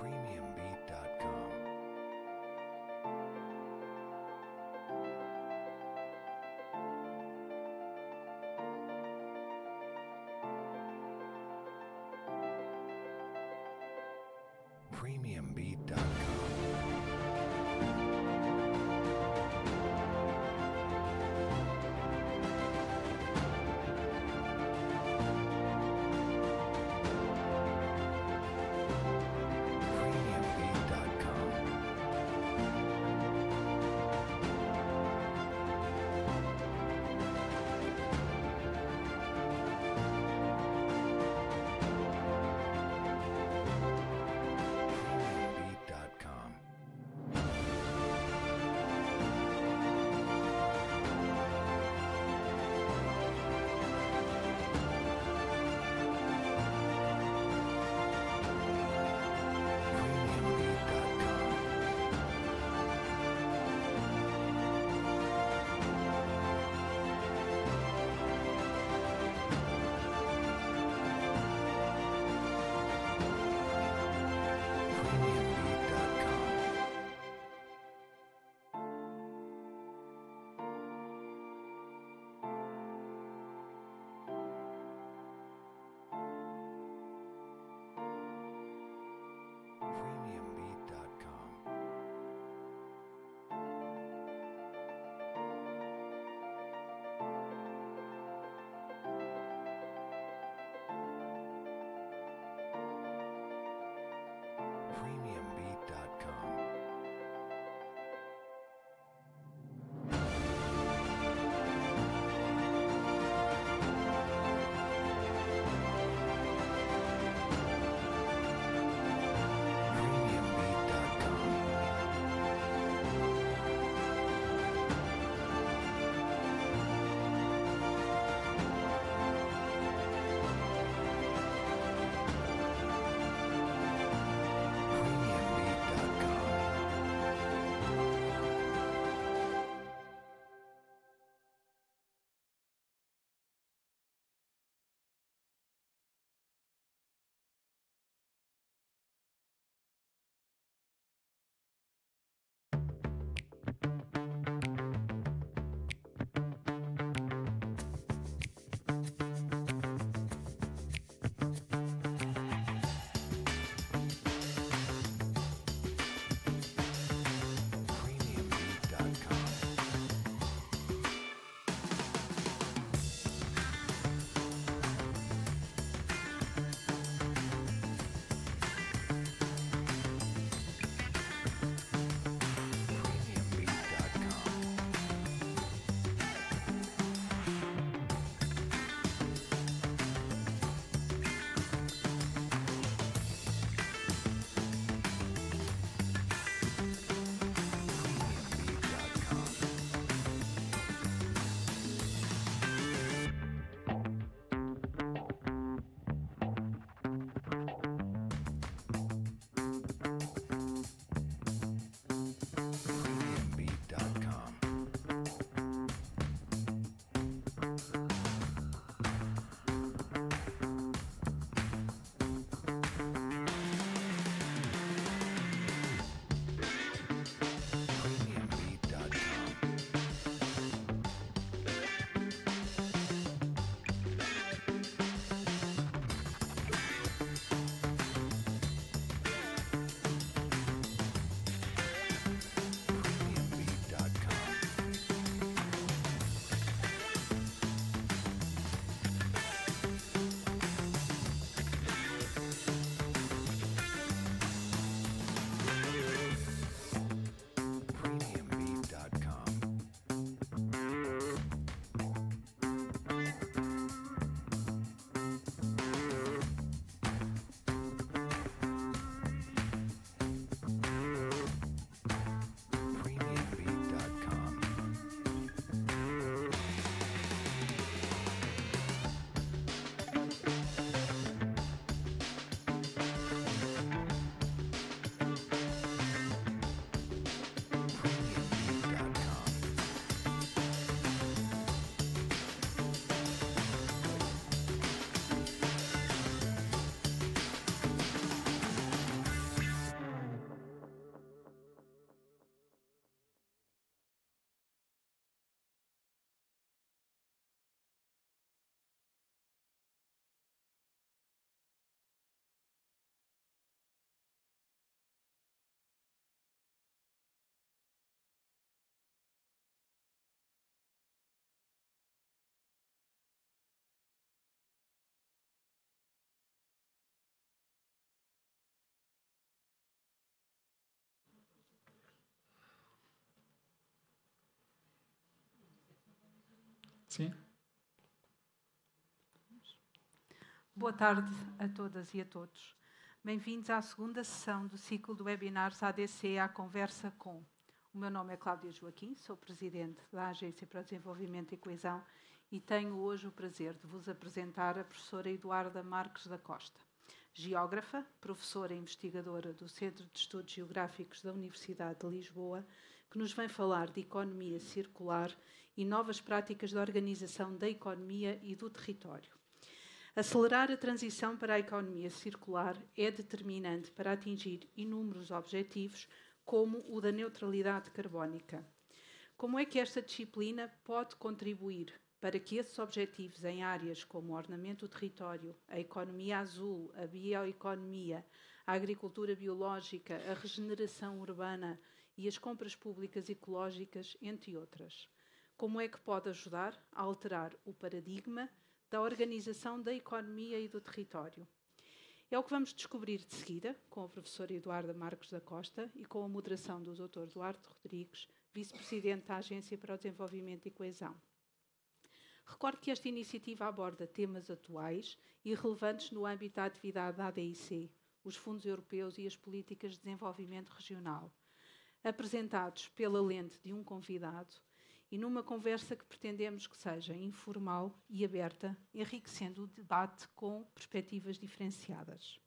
PremiumBeat.com. PremiumBeat.com. PremiumBeat.com. Sim. Boa tarde a todas e a todos. Bem-vindos à segunda sessão do ciclo de webinars ADC à Conversa com. O meu nome é Cláudia Joaquim, sou Presidente da Agência para o Desenvolvimento e Coesão e tenho hoje o prazer de vos apresentar a professora Eduarda Marques da Costa, geógrafa, professora e investigadora do Centro de Estudos Geográficos da Universidade de Lisboa, que nos vem falar de economia circular e novas práticas de organização da economia e do território. Acelerar a transição para a economia circular é determinante para atingir inúmeros objetivos, como o da neutralidade carbónica. Como é que esta disciplina pode contribuir para que esses objetivos em áreas como o ordenamento do território, a economia azul, a bioeconomia, a agricultura biológica, a regeneração urbana e as compras públicas ecológicas, entre outras? Como é que pode ajudar a alterar o paradigma da organização da economia e do território? É o que vamos descobrir de seguida com a professora Eduarda Marques da Costa e com a moderação do Dr. Duarte Rodrigues, Vice-Presidente da Agência para o Desenvolvimento e Coesão. Recordo que esta iniciativa aborda temas atuais e relevantes no âmbito da atividade da ADIC, os fundos europeus e as políticas de desenvolvimento regional, apresentados pela lente de um convidado e numa conversa que pretendemos que seja informal e aberta, enriquecendo o debate com perspectivas diferenciadas.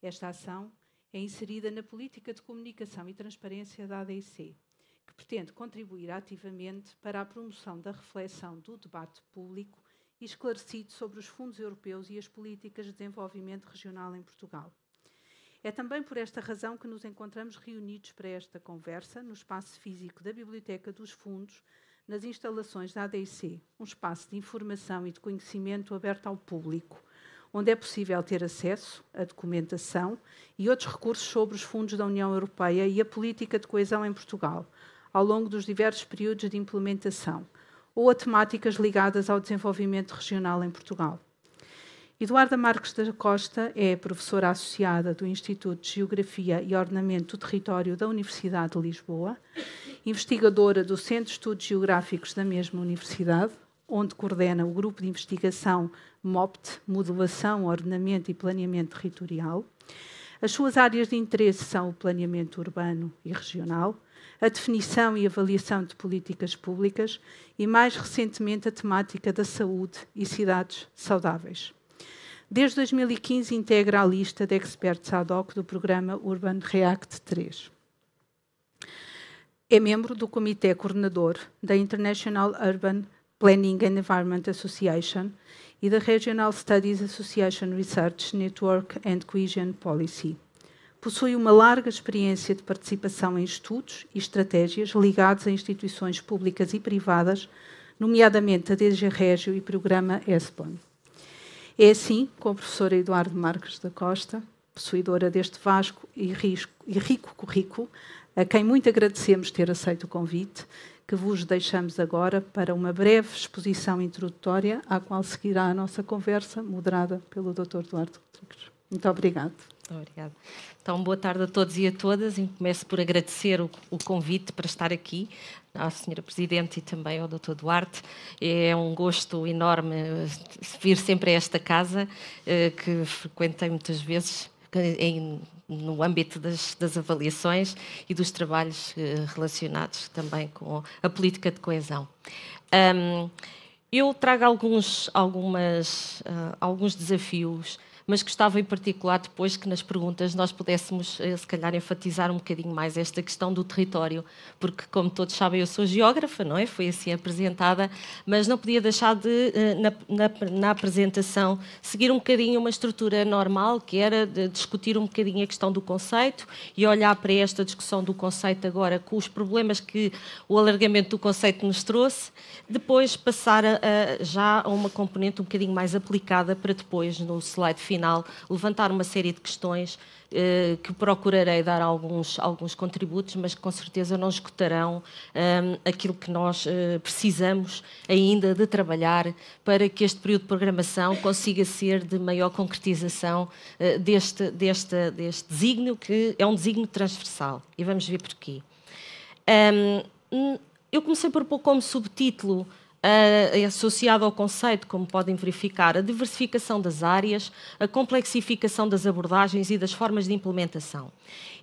Esta ação é inserida na política de comunicação e transparência da ADIC, que pretende contribuir ativamente para a promoção da reflexão do debate público e esclarecido sobre os fundos europeus e as políticas de desenvolvimento regional em Portugal. É também por esta razão que nos encontramos reunidos para esta conversa no espaço físico da Biblioteca dos Fundos, nas instalações da ADIC, um espaço de informação e de conhecimento aberto ao público, onde é possível ter acesso à documentação e outros recursos sobre os fundos da União Europeia e a política de coesão em Portugal, ao longo dos diversos períodos de implementação, ou a temáticas ligadas ao desenvolvimento regional em Portugal. Eduarda Marques da Costa é professora associada do Instituto de Geografia e Ordenamento do Território da Universidade de Lisboa, investigadora do Centro de Estudos Geográficos da mesma universidade, onde coordena o grupo de investigação MOPT, Modelação, Ordenamento e Planeamento Territorial. As suas áreas de interesse são o planeamento urbano e regional, a definição e avaliação de políticas públicas e, mais recentemente, a temática da saúde e cidades saudáveis. Desde 2015 integra a lista de experts ad hoc do programa Urban React 3. É membro do comitê coordenador da International Urban Planning and Environment Association e da Regional Studies Association Research Network and Cohesion Policy. Possui uma larga experiência de participação em estudos e estratégias ligados a instituições públicas e privadas, nomeadamente a DG Régio e programa ESPON. É assim, com a professora Eduarda Marques da Costa, possuidora deste vasto e rico currículo, a quem muito agradecemos ter aceito o convite, que vos deixamos agora para uma breve exposição introdutória, à qual seguirá a nossa conversa, moderada pelo Dr. Duarte Rodrigues. Muito obrigada. Obrigada. Então, boa tarde a todos e a todas. E começo por agradecer o convite para estar aqui à Sra. Presidente e também ao Dr. Duarte. É um gosto enorme vir sempre a esta casa, que frequentei muitas vezes no âmbito das avaliações e dos trabalhos relacionados também com a política de coesão. Eu trago alguns desafios, mas gostava em particular depois que nas perguntas nós pudéssemos, se calhar, enfatizar um bocadinho mais esta questão do território, porque, como todos sabem, eu sou geógrafa, não é? Foi assim apresentada, mas não podia deixar de, na apresentação, seguir um bocadinho uma estrutura normal, que era de discutir um bocadinho a questão do conceito e olhar para esta discussão do conceito agora com os problemas que o alargamento do conceito nos trouxe, depois passar já a uma componente um bocadinho mais aplicada para depois, no slide final, levantar uma série de questões que procurarei dar alguns contributos, mas que com certeza não esgotarão aquilo que nós precisamos ainda de trabalhar para que este período de programação consiga ser de maior concretização deste desígnio, que é um desígnio transversal. E vamos ver porquê. Eu comecei por pôr como subtítulo associado ao conceito, como podem verificar, a diversificação das áreas, a complexificação das abordagens e das formas de implementação.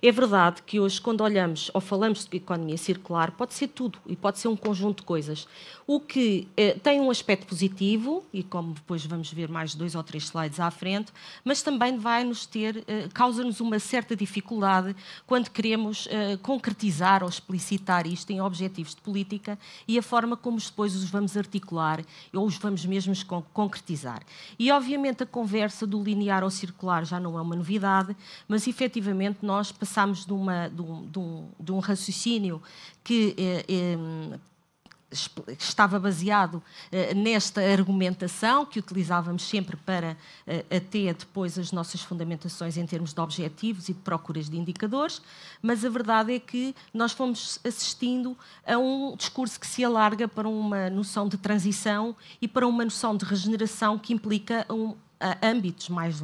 É verdade que hoje, quando olhamos ou falamos de economia circular, pode ser tudo e pode ser um conjunto de coisas. O que tem um aspecto positivo, e como depois vamos ver mais 2 ou 3 slides à frente, mas também causa-nos uma certa dificuldade quando queremos concretizar ou explicitar isto em objetivos de política e a forma como depois os vamos articular ou os vamos mesmo concretizar. E, obviamente, a conversa do linear ao circular já não é uma novidade, mas, efetivamente, nós passámos de um raciocínio que estava baseado nesta argumentação que utilizávamos sempre para até depois as nossas fundamentações em termos de objetivos e de procuras de indicadores, mas a verdade é que nós fomos assistindo a um discurso que se alarga para uma noção de transição e para uma noção de regeneração que implica âmbitos mais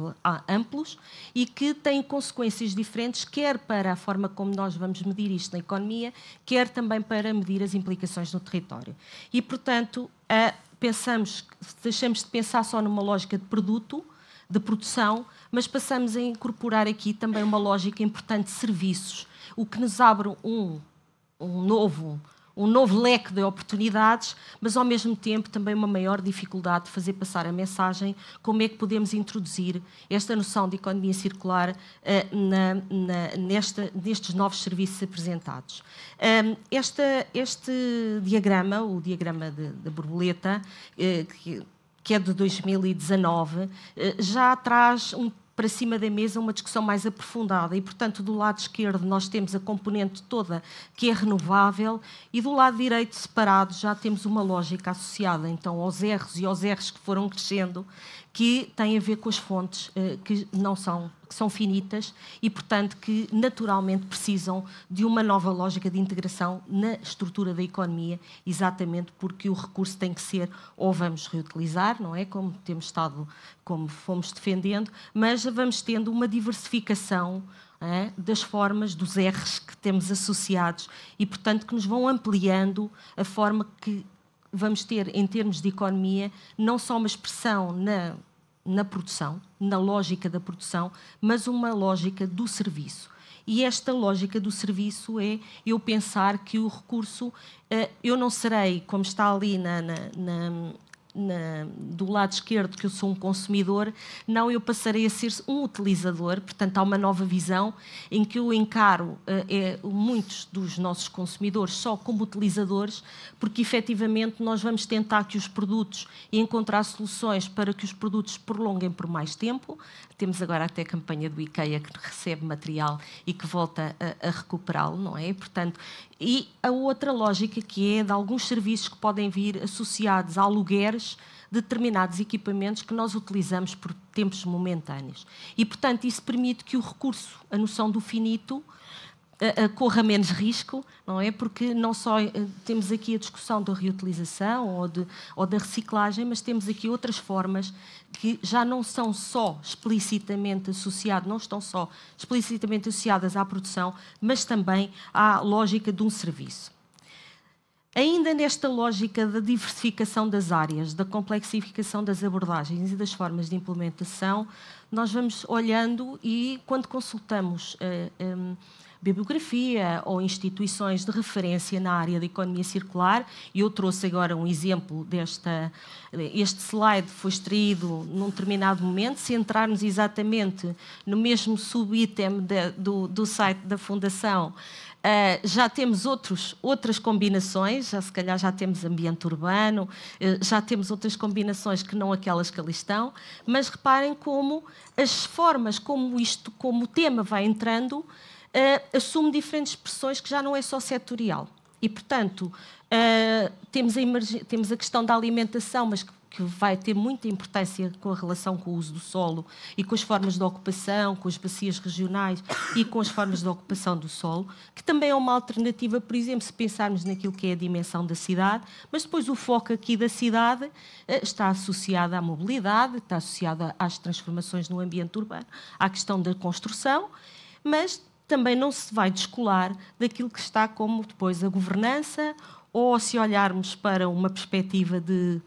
amplos e que têm consequências diferentes, quer para a forma como nós vamos medir isto na economia, quer também para medir as implicações no território. E, portanto, deixamos de pensar só numa lógica de produto, de produção, mas passamos a incorporar aqui também uma lógica importante de serviços, o que nos abre um novo leque de oportunidades, mas ao mesmo tempo também uma maior dificuldade de fazer passar a mensagem como é que podemos introduzir esta noção de economia circular nestes novos serviços apresentados. Este diagrama, o diagrama da borboleta, que é de 2019, já traz para cima da mesa uma discussão mais aprofundada e, portanto, do lado esquerdo nós temos a componente toda que é renovável e do lado direito, separado, já temos uma lógica associada então aos R's e aos R's que foram crescendo, que têm a ver com as fontes que são finitas e, portanto, que naturalmente precisam de uma nova lógica de integração na estrutura da economia, exatamente porque o recurso tem que ser ou vamos reutilizar, não é? Como fomos defendendo, mas vamos tendo uma diversificação das formas, dos R's que temos associados e, portanto, que nos vão ampliando a forma que vamos ter, em termos de economia, não só uma expressão na produção, na lógica da produção, mas uma lógica do serviço. E esta lógica do serviço é eu pensar que o recurso, eu não serei, como está ali do lado esquerdo, que eu sou um consumidor, não, eu passarei a ser um utilizador. Portanto, há uma nova visão em que eu encaro muitos dos nossos consumidores só como utilizadores, porque efetivamente nós vamos tentar que os produtos e encontrar soluções para que os produtos se prolonguem por mais tempo. Temos agora até a campanha do IKEA que recebe material e que volta a recuperá-lo, não é? Portanto, e a outra lógica que é de alguns serviços que podem vir associados a alugueres de determinados equipamentos que nós utilizamos por tempos momentâneos. E, portanto, isso permite que o recurso, a noção do finito, corra menos risco, não é? Porque não só temos aqui a discussão da reutilização ou da reciclagem, mas temos aqui outras formas que já não são só explicitamente associadas, não estão só explicitamente associadas à produção, mas também à lógica de um serviço. Ainda nesta lógica da diversificação das áreas, da complexificação das abordagens e das formas de implementação, nós vamos olhando e, quando consultamos bibliografia ou instituições de referência na área da economia circular, e eu trouxe agora um exemplo este slide foi extraído num determinado momento, se entrarmos exatamente no mesmo subitem do site da Fundação, já temos outras combinações, se calhar já temos ambiente urbano, já temos outras combinações que não aquelas que ali estão, mas reparem como as formas, como o tema vai entrando, assume diferentes expressões que já não é só setorial. E, portanto, temos a questão da alimentação, mas que vai ter muita importância com a relação com o uso do solo e com as formas de ocupação, com as bacias regionais e com as formas de ocupação do solo, que também é uma alternativa, por exemplo, se pensarmos naquilo que é a dimensão da cidade, mas depois o foco aqui da cidade está associado à mobilidade, está associado às transformações no ambiente urbano, à questão da construção, mas também não se vai descolar daquilo que está como depois a governança, ou se olharmos para uma perspectiva de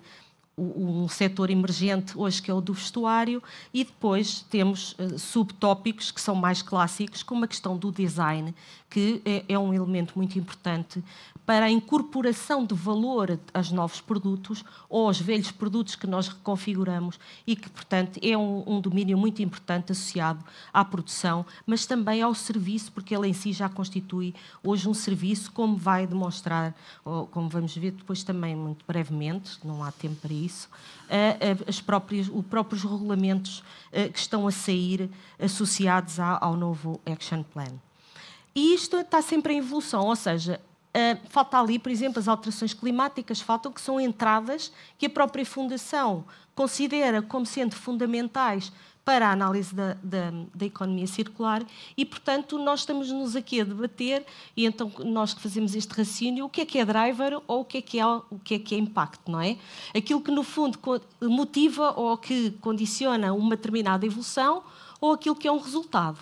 um setor emergente hoje que é o do vestuário, e depois temos subtópicos que são mais clássicos, como a questão do design, que é um elemento muito importante para a incorporação de valor aos novos produtos ou aos velhos produtos que nós reconfiguramos e que, portanto, é um domínio muito importante associado à produção, mas também ao serviço, porque ele em si já constitui hoje um serviço, como vai demonstrar, ou como vamos ver depois também muito brevemente, não há tempo para isso, os próprios regulamentos que estão a sair associados ao novo Action Plan. E isto está sempre em evolução, ou seja, falta ali, por exemplo, as alterações climáticas, faltam que são entradas que a própria Fundação considera como sendo fundamentais para a análise da economia circular e, portanto, nós estamos-nos aqui a debater e então nós que fazemos este raciocínio, o que é driver ou o que é impacto, não é? Aquilo que, no fundo, motiva ou que condiciona uma determinada evolução ou aquilo que é um resultado.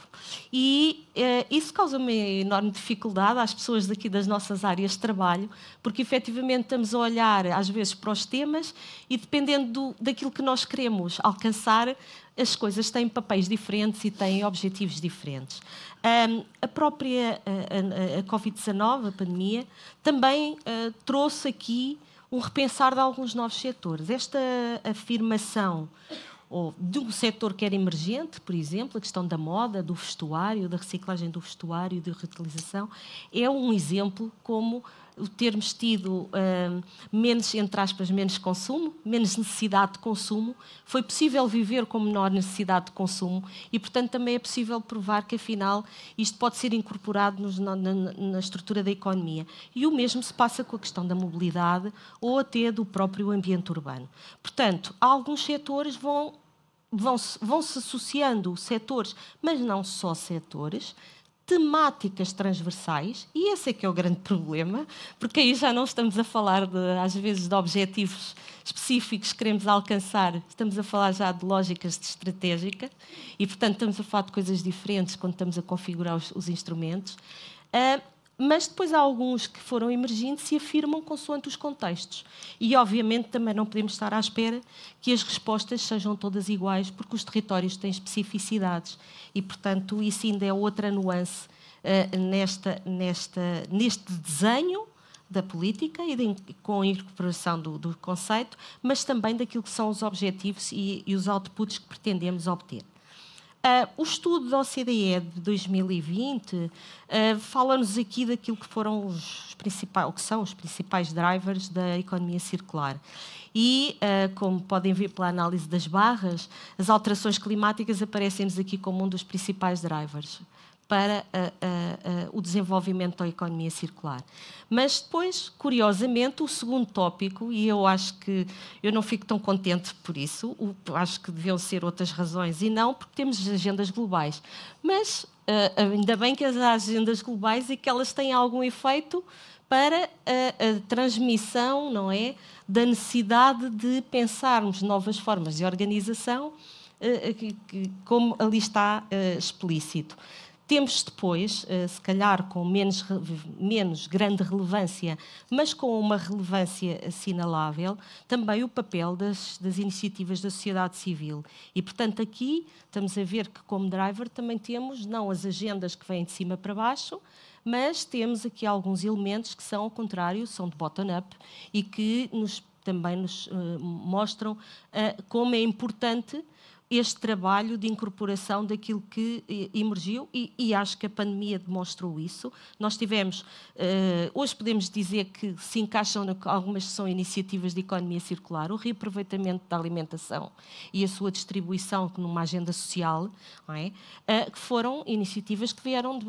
E isso causa uma enorme dificuldade às pessoas daqui das nossas áreas de trabalho, porque efetivamente estamos a olhar às vezes para os temas e dependendo daquilo que nós queremos alcançar, as coisas têm papéis diferentes e têm objetivos diferentes. A própria a Covid-19, a pandemia, também trouxe aqui um repensar de alguns novos setores. Esta afirmação ou de um setor que era emergente, por exemplo, a questão da moda, do vestuário, da reciclagem do vestuário, da reutilização, é um exemplo como termos tido menos, entre aspas, menos consumo, menos necessidade de consumo, foi possível viver com menor necessidade de consumo e, portanto, também é possível provar que, afinal, isto pode ser incorporado na estrutura da economia. E o mesmo se passa com a questão da mobilidade ou até do próprio ambiente urbano. Portanto, alguns setores vão-se associando setores, mas não só setores, temáticas transversais, e esse é que é o grande problema, porque aí já não estamos a falar, às vezes, de objetivos específicos que queremos alcançar, estamos a falar já de lógicas de estratégica, e, portanto, estamos a falar de coisas diferentes quando estamos a configurar os instrumentos. Mas depois há alguns que foram emergindo e afirmam consoante os contextos. E, obviamente, também não podemos estar à espera que as respostas sejam todas iguais, porque os territórios têm especificidades. E, portanto, isso ainda é outra nuance neste desenho da política e com a incorporação do conceito, mas também daquilo que são os objetivos e os outputs que pretendemos obter. O estudo da OCDE de 2020 fala-nos aqui daquilo que foram o que são os principais drivers da economia circular. E, como podem ver pela análise das barras, as alterações climáticas aparecem-nos aqui como um dos principais drivers para o desenvolvimento da economia circular. Mas depois, curiosamente, o segundo tópico, e eu acho que eu não fico tão contente por isso, acho que deviam ser outras razões, e não porque temos agendas globais. Mas ainda bem que as agendas globais e que elas têm algum efeito para a transmissão, não é, da necessidade de pensarmos novas formas de organização, como ali está explícito. Temos depois, se calhar com menos grande relevância, mas com uma relevância assinalável, também o papel das iniciativas da sociedade civil. E, portanto, aqui estamos a ver que, como driver, também temos não as agendas que vêm de cima para baixo, mas temos aqui alguns elementos que são, ao contrário, são de bottom-up e que também nos mostram como é importante este trabalho de incorporação daquilo que emergiu e acho que a pandemia demonstrou isso. Nós tivemos, hoje podemos dizer que se encaixam algumas são iniciativas de economia circular, o reaproveitamento da alimentação e a sua distribuição numa agenda social, não é? Que foram iniciativas que vieram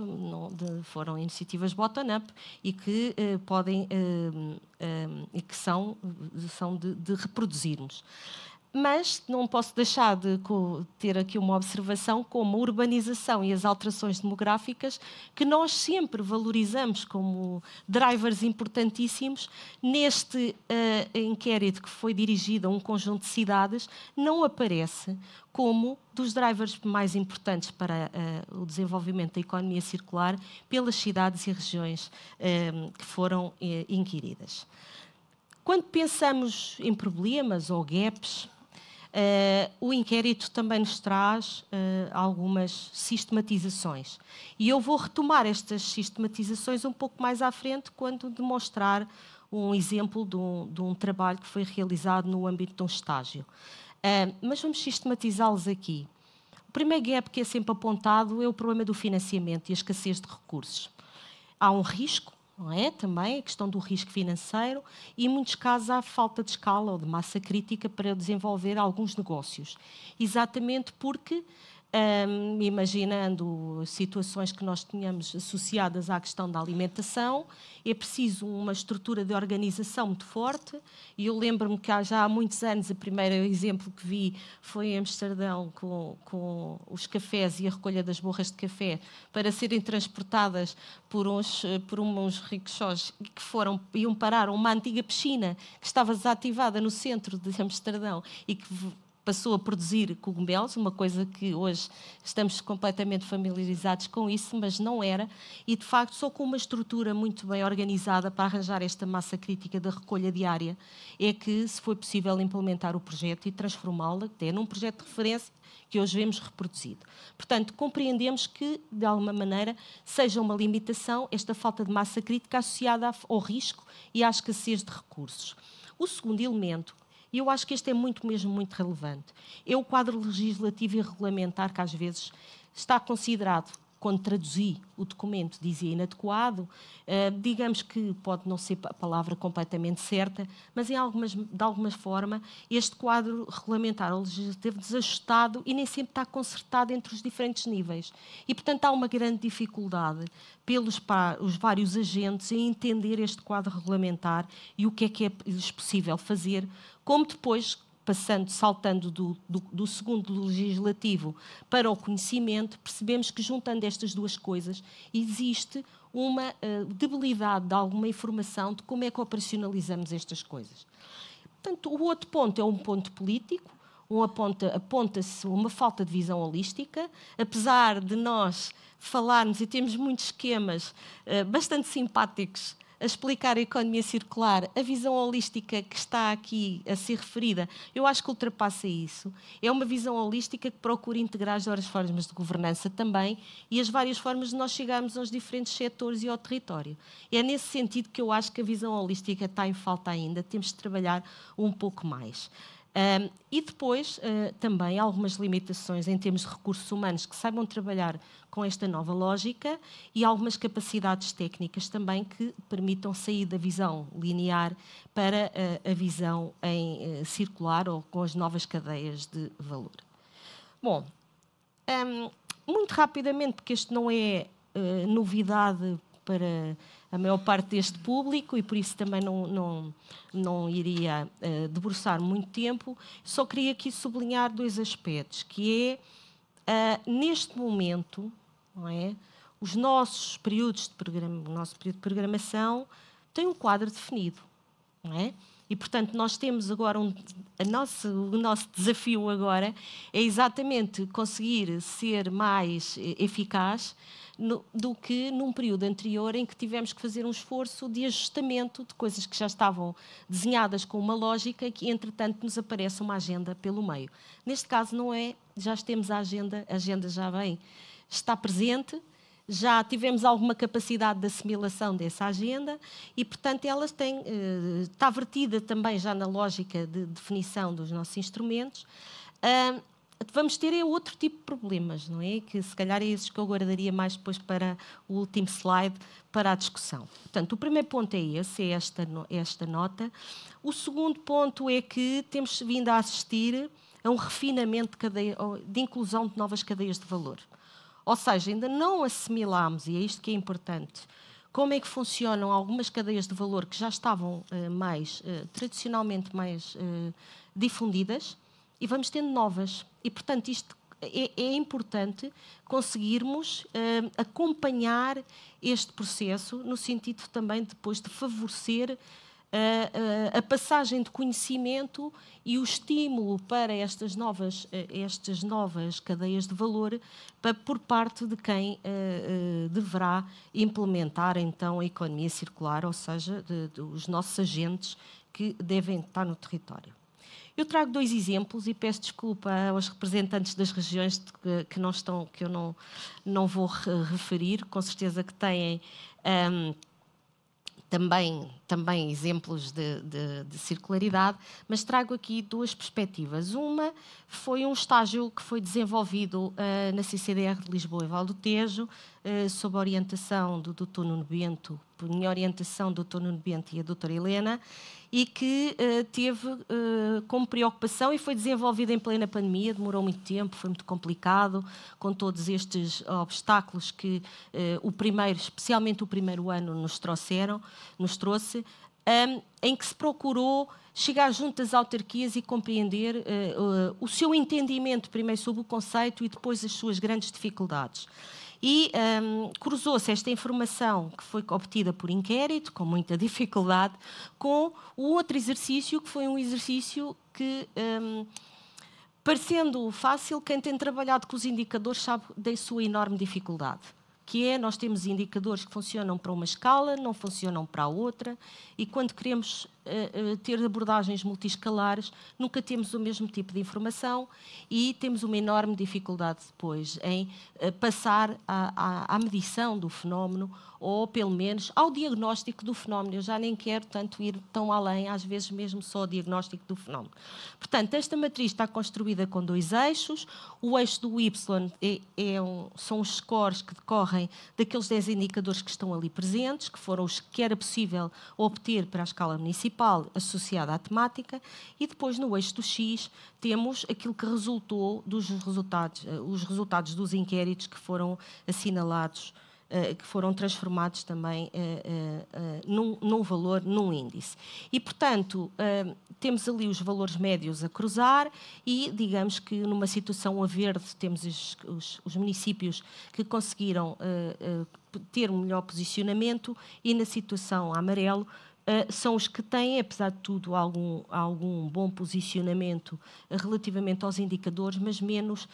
foram iniciativas bottom-up e que podem e que são de reproduzirmos. Mas não posso deixar de ter aqui uma observação como a urbanização e as alterações demográficas, que nós sempre valorizamos como drivers importantíssimos, neste inquérito que foi dirigido a um conjunto de cidades, não aparece como dos drivers mais importantes para o desenvolvimento da economia circular pelas cidades e regiões que foram inquiridas. Quando pensamos em problemas ou gaps, o inquérito também nos traz algumas sistematizações. E eu vou retomar estas sistematizações um pouco mais à frente, quando demonstrar um exemplo de um trabalho que foi realizado no âmbito de um estágio. Mas vamos sistematizá-los aqui. O primeiro gap que é sempre apontado é o problema do financiamento e a escassez de recursos. Há um risco, não é? Também a questão do risco financeiro e, em muitos casos, há falta de escala ou de massa crítica para desenvolver alguns negócios. Exatamente porque, imaginando situações que nós tínhamos associadas à questão da alimentação, é preciso uma estrutura de organização muito forte. E eu lembro-me que já há muitos anos, o primeiro exemplo que vi foi em Amsterdão, com os cafés e a recolha das borras de café para serem transportadas por uns rickshaws que iam parar a uma antiga piscina que estava desativada no centro de Amsterdão e que passou a produzir cogumelos, uma coisa que hoje estamos completamente familiarizados com isso, mas não era. E, de facto, só com uma estrutura muito bem organizada para arranjar esta massa crítica da recolha diária é que se foi possível implementar o projeto e transformá-lo até num projeto de referência que hoje vemos reproduzido. Portanto, compreendemos que, de alguma maneira, seja uma limitação esta falta de massa crítica associada ao risco e à escassez de recursos. O segundo elemento, e eu acho que este é muito relevante, é o quadro legislativo e regulamentar que às vezes está considerado, quando traduzi o documento, dizia inadequado, digamos que pode não ser a palavra completamente certa, mas de alguma forma este quadro regulamentar ou legislativo desajustado e nem sempre está concertado entre os diferentes níveis. E, portanto, há uma grande dificuldade os vários agentes em entender este quadro regulamentar e o que é possível fazer, como depois, saltando do segundo legislativo para o conhecimento, percebemos que, juntando estas duas coisas, existe uma debilidade de alguma informação de como é que operacionalizamos estas coisas. Portanto, o outro ponto é um ponto político, aponta-se uma falta de visão holística, apesar de nós falarmos e temos muitos esquemas bastante simpáticos a explicar a economia circular, a visão holística que está aqui a ser referida, eu acho que ultrapassa isso. É uma visão holística que procura integrar as várias formas de governança também e as várias formas de nós chegarmos aos diferentes setores e ao território. É nesse sentido que eu acho que a visão holística está em falta ainda, temos de trabalhar um pouco mais. E depois, também, algumas limitações em termos de recursos humanos que saibam trabalhar com esta nova lógica e algumas capacidades técnicas também que permitam sair da visão linear para a visão em circular ou com as novas cadeias de valor. Bom, muito rapidamente, porque isto não é novidade para a maior parte deste público e por isso também não iria debruçar muito tempo, só queria aqui sublinhar dois aspectos, que é, neste momento, não é, os nossos períodos o nosso período de programação tem um quadro definido, não é? E, portanto, nós temos agora o nosso desafio agora é exatamente conseguir ser mais eficaz do que num período anterior em que tivemos que fazer um esforço de ajustamento de coisas que já estavam desenhadas com uma lógica e que, entretanto, nos aparece uma agenda pelo meio. Neste caso, não é, já temos a agenda já está presente, já tivemos alguma capacidade de assimilação dessa agenda e, portanto, ela está vertida também já na lógica de definição dos nossos instrumentos. Vamos ter outro tipo de problemas, não é? Que se calhar é esses que eu guardaria mais depois para o último slide, para a discussão. Portanto, o primeiro ponto é esse, é esta nota. O segundo ponto é que temos vindo a assistir a um refinamento de inclusão de novas cadeias de valor. Ou seja, ainda não assimilámos, e é isto que é importante, como é que funcionam algumas cadeias de valor que já estavam tradicionalmente mais difundidas, e vamos tendo novas. E, portanto, isto é importante conseguirmos acompanhar este processo, no sentido também depois de favorecer a passagem de conhecimento e o estímulo para estas novas cadeias de valor por parte de quem deverá implementar então a economia circular, ou seja, dos nossos agentes que devem estar no território. Eu trago 2 exemplos e peço desculpa aos representantes das regiões que não estão, que eu não vou referir, com certeza que têm também exemplos de circularidade, mas trago aqui 2 perspectivas. Uma foi um estágio que foi desenvolvido na CCDR de Lisboa e Val do Tejo, sob a orientação do Dr. Nuno Bento, por minha orientação do Dr. Nuno Bento e a doutora Helena, e que teve como preocupação, e foi desenvolvido em plena pandemia, demorou muito tempo, foi muito complicado, com todos estes obstáculos que especialmente o primeiro ano nos trouxe, em que se procurou chegar junto às autarquias e compreender o seu entendimento, primeiro sobre o conceito e depois as suas grandes dificuldades. E cruzou-se esta informação que foi obtida por inquérito, com muita dificuldade, com o outro exercício, que foi um exercício que, parecendo fácil, quem tem trabalhado com os indicadores sabe da sua enorme dificuldade, que é, nós temos indicadores que funcionam para uma escala, não funcionam para a outra, e quando queremos ter abordagens multiescalares, nunca temos o mesmo tipo de informação e temos uma enorme dificuldade depois em passar à medição do fenómeno, ou pelo menos ao diagnóstico do fenómeno. Eu já nem quero tanto ir tão além, às vezes mesmo só o diagnóstico do fenómeno. Portanto, esta matriz está construída com 2 eixos. O eixo do Y são os scores que decorrem daqueles 10 indicadores que estão ali presentes, que foram os que era possível obter para a escala municipal associada à temática, e depois no eixo do X temos aquilo que resultou os resultados dos inquéritos que foram assinalados, que foram transformados também num valor, num índice. E, portanto, temos ali os valores médios a cruzar e, digamos que numa situação a verde temos os municípios que conseguiram ter um melhor posicionamento, e na situação a amarelo são os que têm, apesar de tudo, algum bom posicionamento relativamente aos indicadores, mas menos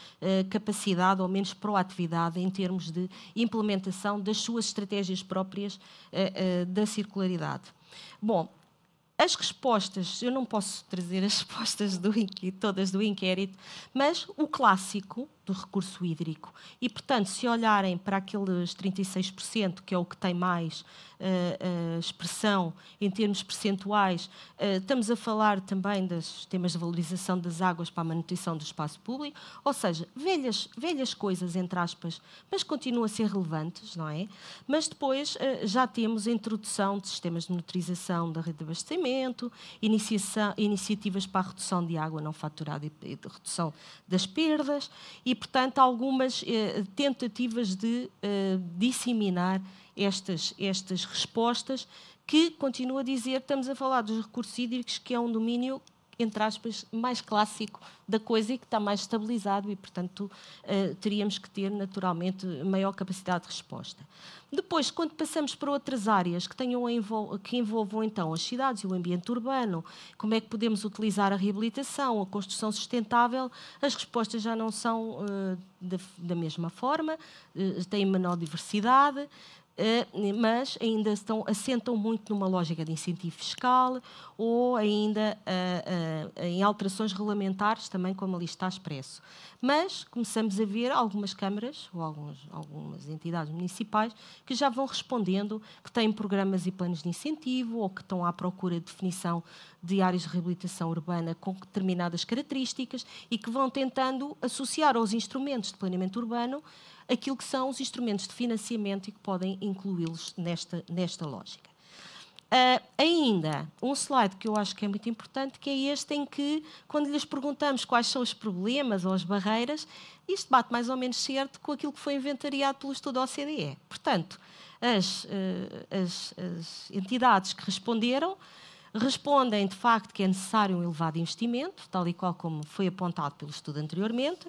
capacidade ou menos proatividade em termos de implementação das suas estratégias próprias da circularidade. Bom, as respostas, eu não posso trazer as respostas todas do inquérito, mas o clássico do recurso hídrico. E, portanto, se olharem para aqueles 36%, que é o que tem mais expressão em termos percentuais, estamos a falar também dos temas de valorização das águas para a manutenção do espaço público, ou seja, velhas coisas, entre aspas, mas continuam a ser relevantes, não é? Mas depois já temos a introdução de sistemas de monitorização da rede de abastecimento, iniciativas para a redução de água não faturada e de redução das perdas, e, portanto, algumas tentativas de disseminar estas respostas, que, continuo a dizer, estamos a falar dos recursos hídricos, que é um domínio, entre aspas, mais clássico da coisa e que está mais estabilizado, e, portanto, teríamos que ter, naturalmente, maior capacidade de resposta. Depois, quando passamos para outras áreas que envolvam, então, as cidades e o ambiente urbano, como é que podemos utilizar a reabilitação, a construção sustentável, as respostas já não são da mesma forma, têm menor diversidade, mas ainda assentam muito numa lógica de incentivo fiscal, ou ainda em alterações regulamentares, também como ali está expresso. Mas começamos a ver algumas câmaras ou algumas entidades municipais que já vão respondendo, que têm programas e planos de incentivo, ou que estão à procura de definição de áreas de reabilitação urbana com determinadas características, e que vão tentando associar aos instrumentos de planeamento urbano aquilo que são os instrumentos de financiamento e que podem incluí-los nesta lógica. Ainda um slide que eu acho que é muito importante, que é este em que, quando lhes perguntamos quais são os problemas ou as barreiras, isto bate mais ou menos certo com aquilo que foi inventariado pelo estudo OCDE. Portanto, as entidades que responderam respondem, de facto, que é necessário um elevado investimento, tal e qual como foi apontado pelo estudo anteriormente.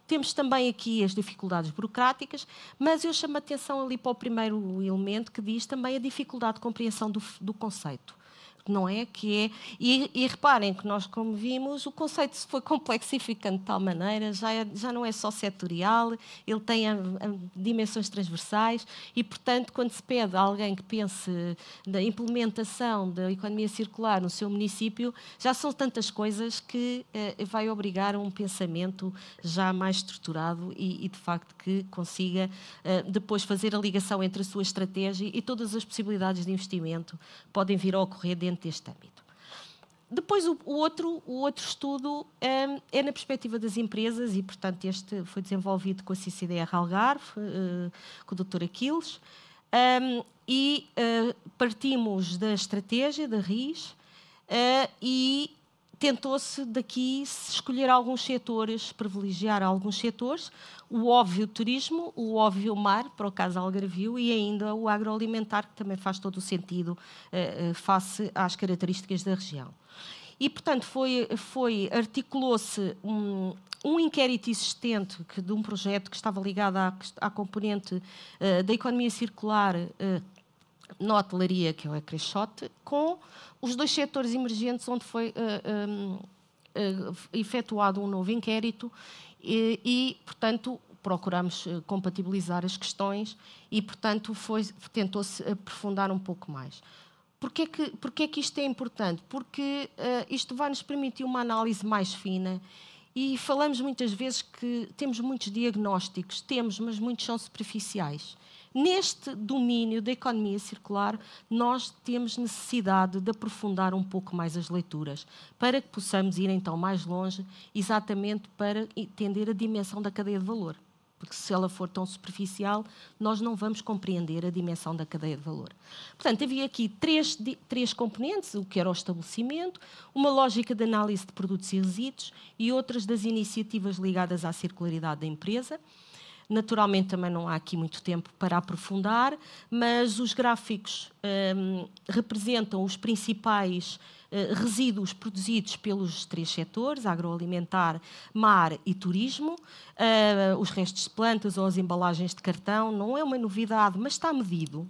Temos também aqui as dificuldades burocráticas, mas eu chamo a atenção ali para o primeiro elemento, que diz também a dificuldade de compreensão do conceito. Não é? E reparem que nós, como vimos, o conceito se foi complexificando de tal maneira, já não é só setorial, ele tem dimensões transversais e, portanto, quando se pede a alguém que pense na implementação da economia circular no seu município, já são tantas coisas que vai obrigar a um pensamento já mais estruturado e de facto, que consiga depois fazer a ligação entre a sua estratégia e todas as possibilidades de investimento podem vir a ocorrer dentro deste âmbito. Depois, o outro estudo é na perspectiva das empresas e, portanto, este foi desenvolvido com a CCDR Algarve, com o Dr. Aquiles, e partimos da estratégia da RIS e tentou-se daqui escolher alguns setores, privilegiar alguns setores, o óbvio turismo, o óbvio mar, para o caso Algarvio, e ainda o agroalimentar, que também faz todo o sentido face às características da região. E, portanto, articulou-se um inquérito existente de um projeto que estava ligado à componente da economia circular na hotelaria, que é o Ecreshote, com os dois setores emergentes onde foi efetuado um novo inquérito e, portanto, procuramos compatibilizar as questões e, portanto, tentou-se aprofundar um pouco mais. Porquê é que isto é importante? Porque isto vai nos permitir uma análise mais fina e falamos muitas vezes que temos muitos diagnósticos, mas muitos são superficiais. Neste domínio da economia circular, nós temos necessidade de aprofundar um pouco mais as leituras, para que possamos ir então mais longe, exatamente para entender a dimensão da cadeia de valor. Porque se ela for tão superficial, nós não vamos compreender a dimensão da cadeia de valor. Portanto, havia aqui três componentes, o que era o estabelecimento, uma lógica de análise de produtos e resíduos e outras das iniciativas ligadas à circularidade da empresa. Naturalmente, também não há aqui muito tempo para aprofundar, mas os gráficos representam os principais resíduos produzidos pelos três setores, agroalimentar, mar e turismo. Os restos de plantas ou as embalagens de cartão não é uma novidade, mas está medido.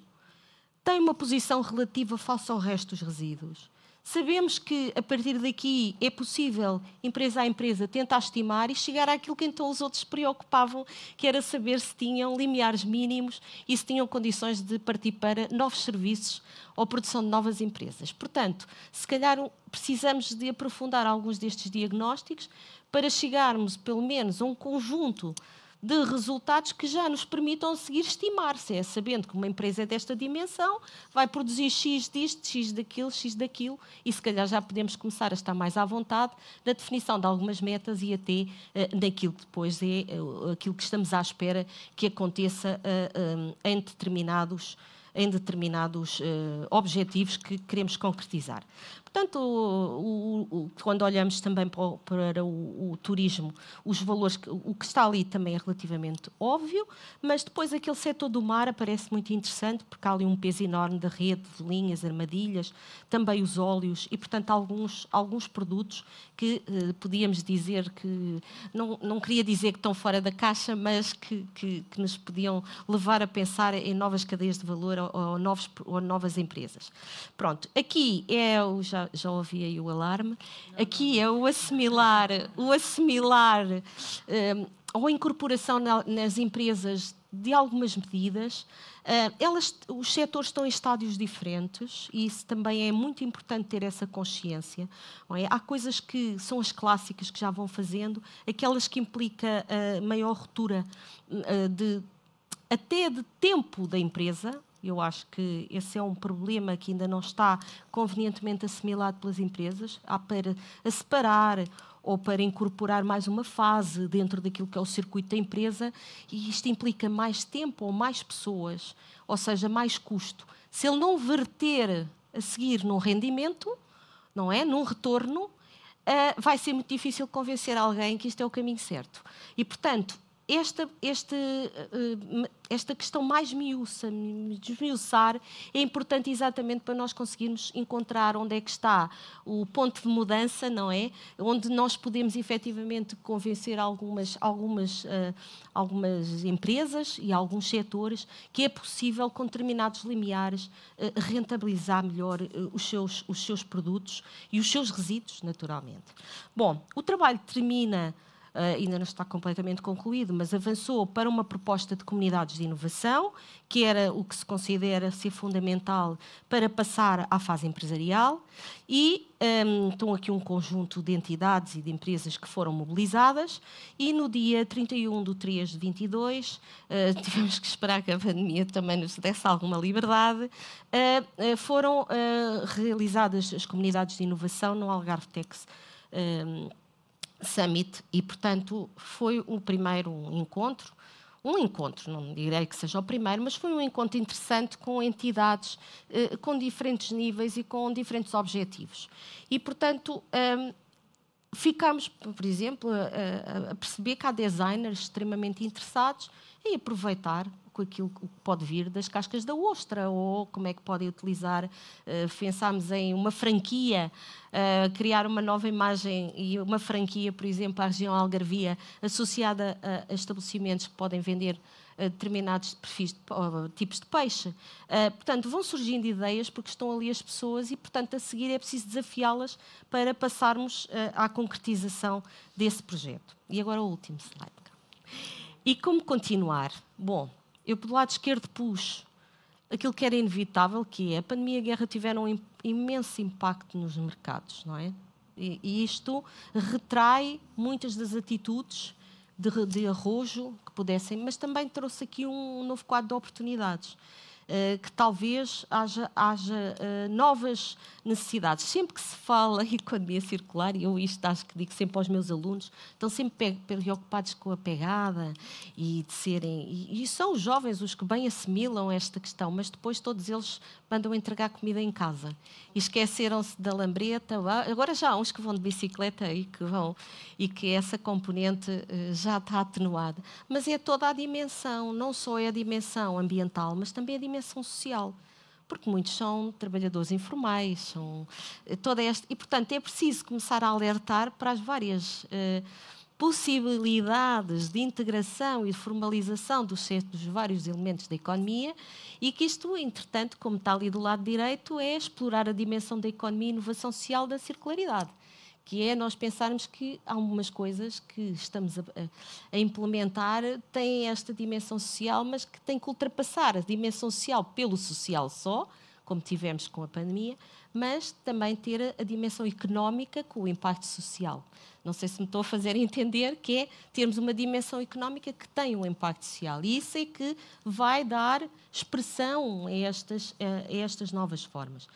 Tem uma posição relativa face ao resto dos resíduos. Sabemos que, a partir daqui, é possível, empresa a empresa, tentar estimar e chegar àquilo que então os outros se preocupavam, que era saber se tinham limiares mínimos e se tinham condições de partir para novos serviços ou produção de novas empresas. Portanto, se calhar precisamos de aprofundar alguns destes diagnósticos para chegarmos, pelo menos, a um conjunto de resultados que já nos permitam seguir estimar-se, sabendo que uma empresa desta dimensão vai produzir X disto, X daquilo, e se calhar já podemos começar a estar mais à vontade na definição de algumas metas e até naquilo que depois é aquilo que estamos à espera que aconteça em determinados objetivos que queremos concretizar. Portanto, quando olhamos também para o turismo, os valores, o que está ali também é relativamente óbvio, mas depois aquele setor do mar aparece muito interessante, porque há ali um peso enorme da rede, de linhas, armadilhas, também os óleos e, portanto, alguns produtos que podíamos dizer que, não queria dizer que estão fora da caixa, mas que nos podiam levar a pensar em novas cadeias de valor ou novas empresas. Pronto, aqui é já ouvi aí o alarme. Aqui é o assimilar ou a incorporação nas empresas de algumas medidas. Os setores estão em estádios diferentes e isso também é muito importante ter essa consciência. Não é? Há coisas que são as clássicas que já vão fazendo, aquelas que implicam maior ruptura até de tempo da empresa. Eu acho que esse é um problema que ainda não está convenientemente assimilado pelas empresas. Há para separar ou para incorporar mais uma fase dentro daquilo que é o circuito da empresa e isto implica mais tempo ou mais pessoas, ou seja, mais custo. Se ele não verter a seguir num rendimento, não é? Num retorno, vai ser muito difícil convencer alguém que isto é o caminho certo. E, portanto, esta questão mais desmiuçar, é importante exatamente para nós conseguirmos encontrar onde é que está o ponto de mudança, não é? Onde nós podemos efetivamente convencer algumas empresas e alguns setores que é possível, com determinados limiares, rentabilizar melhor os seus produtos e os seus resíduos, naturalmente. Bom, o trabalho termina... ainda não está completamente concluído, mas avançou para uma proposta de comunidades de inovação, que era o que se considera ser fundamental para passar à fase empresarial, e estão aqui um conjunto de entidades e de empresas que foram mobilizadas, e no dia 31/3/22, tivemos que esperar que a pandemia também nos desse alguma liberdade, foram realizadas as comunidades de inovação no Algarve Tex Summit, e, portanto, foi o primeiro encontro, não direi que seja o primeiro, mas foi um encontro interessante com entidades com diferentes níveis e com diferentes objetivos. E, portanto, ficámos, por exemplo, a perceber que há designers extremamente interessados em aproveitar com aquilo que pode vir das cascas da ostra, ou como é que podem utilizar. Pensámos em uma franquia, criar uma nova imagem e uma franquia, por exemplo, à região algarvia, associada a estabelecimentos que podem vender determinados tipos de peixe. Portanto, vão surgindo ideias porque estão ali as pessoas e, portanto, a seguir é preciso desafiá-las para passarmos à concretização desse projeto. E agora o último slide. E como continuar? Bom, eu, pelo lado esquerdo, pus aquilo que era inevitável, que é a pandemia e a guerra tiveram um imenso impacto nos mercados, não é? E isto retrai muitas das atitudes de arrojo que pudessem, mas também trouxe aqui um novo quadro de oportunidades, que talvez haja novas necessidades. Sempre que se fala em economia circular, e eu isto acho que digo sempre aos meus alunos, estão sempre preocupados com a pegada e de serem... E são os jovens os que bem assimilam esta questão, mas depois todos eles mandam entregar comida em casa. E esqueceram-se da lambreta. Agora já há uns que vão de bicicleta e que essa componente já está atenuada. Mas é toda a dimensão, não só é a dimensão ambiental, mas também a dimensão social. Porque muitos são trabalhadores informais, são toda esta... E, portanto, é preciso começar a alertar para as várias possibilidades de integração e de formalização dos vários elementos da economia, e que isto, entretanto, como está ali do lado direito, é explorar a dimensão da economia e inovação social da circularidade, que é nós pensarmos que há algumas coisas que estamos a implementar têm esta dimensão social, mas que têm que ultrapassar a dimensão social pelo social só, como tivemos com a pandemia, mas também ter a dimensão económica com o impacto social. Não sei se me estou a fazer entender, que é termos uma dimensão económica que tem um impacto social. E isso é que vai dar expressão a estas novas formas.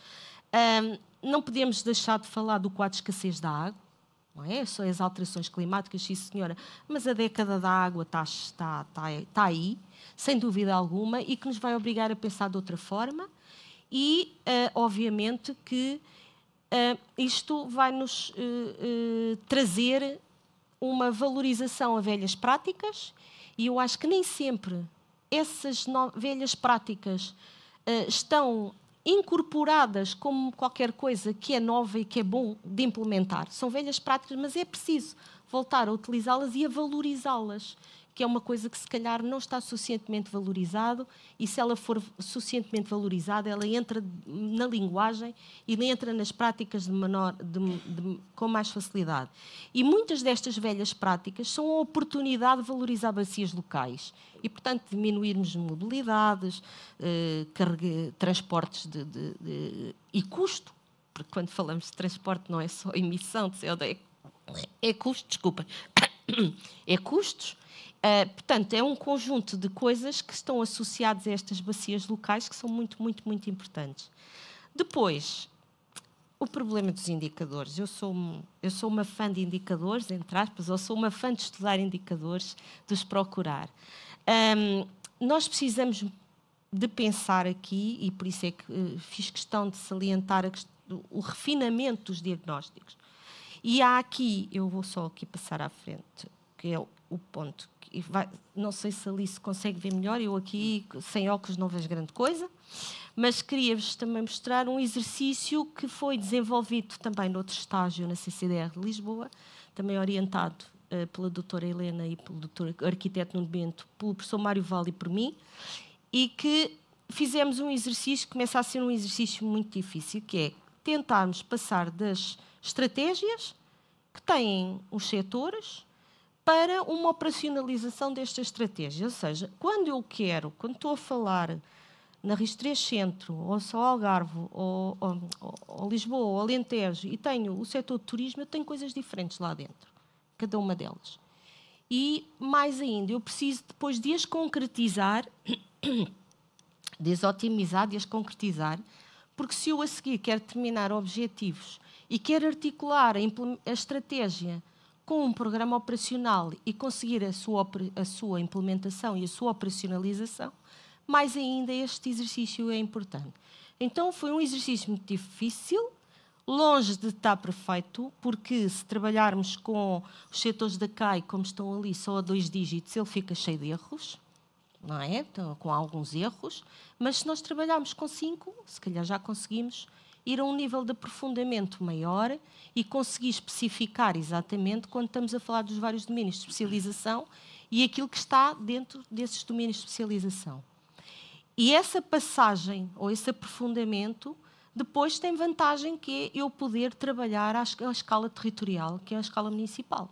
Não podemos deixar de falar do quadro de escassez da água, não é? São as alterações climáticas, sim senhora, mas a década da água está aí, sem dúvida alguma, e que nos vai obrigar a pensar de outra forma. E, obviamente, que isto vai-nos trazer uma valorização a velhas práticas, e eu acho que nem sempre essas velhas práticas estão incorporadas como qualquer coisa que é nova e que é bom de implementar. São velhas práticas, mas é preciso voltar a utilizá-las e a valorizá-las, que é uma coisa que se calhar não está suficientemente valorizado, e se ela for suficientemente valorizada, ela entra na linguagem e entra nas práticas com mais facilidade. E muitas destas velhas práticas são a oportunidade de valorizar bacias locais e, portanto, diminuirmos mobilidades, transportes e custo, porque quando falamos de transporte não é só emissão de CO2, é custo, desculpa, é custos. Portanto, é um conjunto de coisas que estão associadas a estas bacias locais que são muito, muito, muito importantes. Depois, o problema dos indicadores. Eu sou uma fã de indicadores, entre aspas, ou sou uma fã de estudar indicadores, de os procurar. Nós precisamos de pensar aqui, e por isso é que fiz questão de salientar o refinamento dos diagnósticos. E há aqui, eu vou só aqui passar à frente, que é o ponto não sei se ali se consegue ver melhor, eu aqui sem óculos não vejo grande coisa, mas queria-vos também mostrar um exercício que foi desenvolvido também noutro estágio na CCDR de Lisboa, também orientado pela doutora Helena e pelo doutor arquiteto Nuno Bento, pelo professor Mário Vale e por mim, e que fizemos um exercício que começa a ser um exercício muito difícil, que é tentarmos passar das estratégias que têm os setores para uma operacionalização desta estratégia. Ou seja, quando estou a falar na Ris3 Centro, ou só Algarve, ou Lisboa, ou Alentejo, e tenho o setor de turismo, eu tenho coisas diferentes lá dentro, cada uma delas. E, mais ainda, eu preciso depois de as concretizar, de as otimizar, de as concretizar, porque se eu a seguir quero determinar objetivos e quero articular a estratégia com um programa operacional e conseguir a sua implementação e a sua operacionalização, mais ainda este exercício é importante. Então foi um exercício muito difícil, longe de estar perfeito, porque se trabalharmos com os setores da CAI, como estão ali, só a 2 dígitos, ele fica cheio de erros, não é? Então, com alguns erros, mas se nós trabalharmos com 5, se calhar já conseguimos ir a um nível de aprofundamento maior e conseguir especificar exatamente quando estamos a falar dos vários domínios de especialização e aquilo que está dentro desses domínios de especialização. E essa passagem, ou esse aprofundamento, depois tem vantagem que é eu poder trabalhar à escala territorial, que é a escala municipal.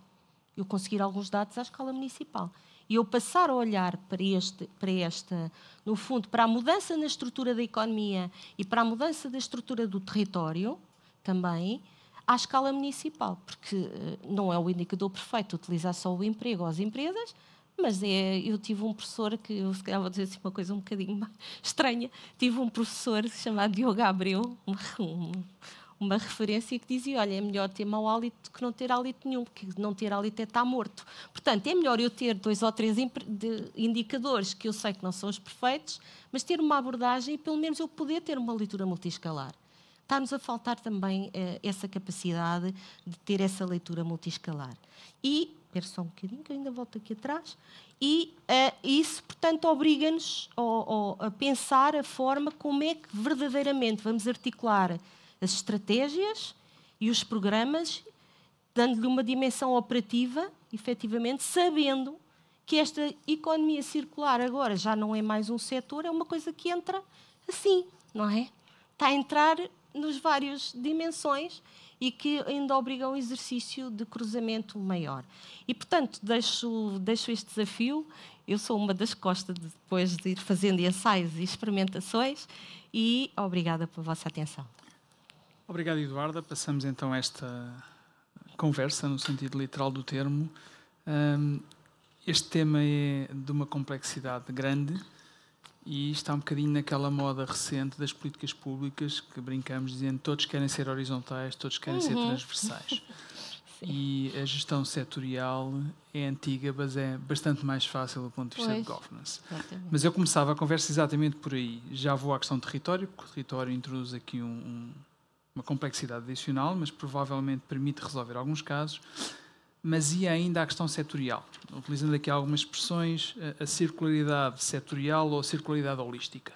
Eu conseguir alguns dados à escala municipal. E eu passar a olhar no fundo, para a mudança na estrutura da economia e para a mudança da estrutura do território, também, à escala municipal. Porque não é o indicador perfeito utilizar só o emprego às empresas, mas eu tive um professor que, eu se calhar vou dizer assim uma coisa um bocadinho estranha, tive um professor chamado Diogo Abreu, uma referência que dizia, olha, é melhor ter mau hálito que não ter hálito nenhum, porque não ter hálito é estar morto. Portanto, é melhor eu ter 2 ou 3 indicadores que eu sei que não são os perfeitos, mas ter uma abordagem e pelo menos eu poder ter uma leitura multiescalar. Está-nos a faltar também essa capacidade de ter essa leitura multiescalar. E, espera só um bocadinho, que eu ainda volto aqui atrás, e isso, portanto, obriga-nos a pensar a forma como é que verdadeiramente vamos articular as estratégias e os programas, dando-lhe uma dimensão operativa, efetivamente, sabendo que esta economia circular agora já não é mais um setor, é uma coisa que entra assim, não é? Está a entrar nas várias dimensões e que ainda obriga um exercício de cruzamento maior. E, portanto, deixo este desafio. Eu sou uma das que gosta depois de ir fazendo ensaios e experimentações e obrigada pela vossa atenção. Obrigado, Eduarda. Passamos então esta conversa, no sentido literal do termo. Este tema é de uma complexidade grande e está um bocadinho naquela moda recente das políticas públicas que brincamos dizendo que todos querem ser horizontais, todos querem ser transversais. E a gestão setorial é antiga, mas é bastante mais fácil do ponto de vista de governance. Exatamente. Mas eu começava a conversa exatamente por aí. Já vou à questão do território, porque o território introduz aqui uma complexidade adicional, mas provavelmente permite resolver alguns casos. Mas e ainda a questão setorial? Utilizando aqui algumas expressões, a circularidade setorial ou a circularidade holística.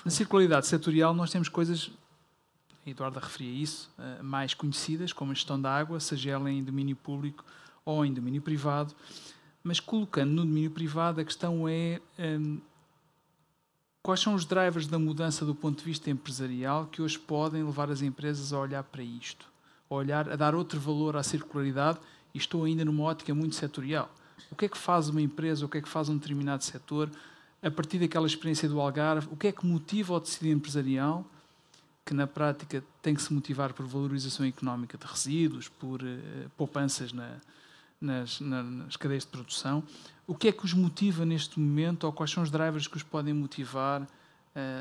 Na circularidade setorial nós temos coisas, a Eduarda referia isso, mais conhecidas, como a gestão da água, seja ela em domínio público ou em domínio privado, mas colocando no domínio privado a questão é quais são os drivers da mudança do ponto de vista empresarial que hoje podem levar as empresas a olhar para isto, a dar outro valor à circularidade, e estou ainda numa ótica muito setorial. O que é que faz uma empresa, o que é que faz um determinado setor, a partir daquela experiência do Algarve, o que é que motiva o tecido empresarial, que na prática tem que se motivar por valorização económica de resíduos, por poupanças nas cadeias de produção. O que é que os motiva neste momento, ou quais são os drivers que os podem motivar?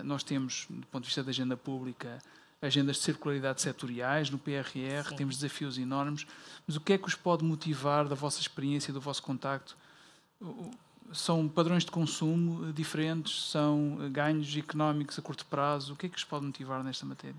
Nós temos, do ponto de vista da agenda pública, agendas de circularidade setoriais, no PRR, temos desafios enormes, mas o que é que os pode motivar da vossa experiência, do vosso contacto? São padrões de consumo diferentes, são ganhos económicos a curto prazo, o que é que os pode motivar nesta matéria?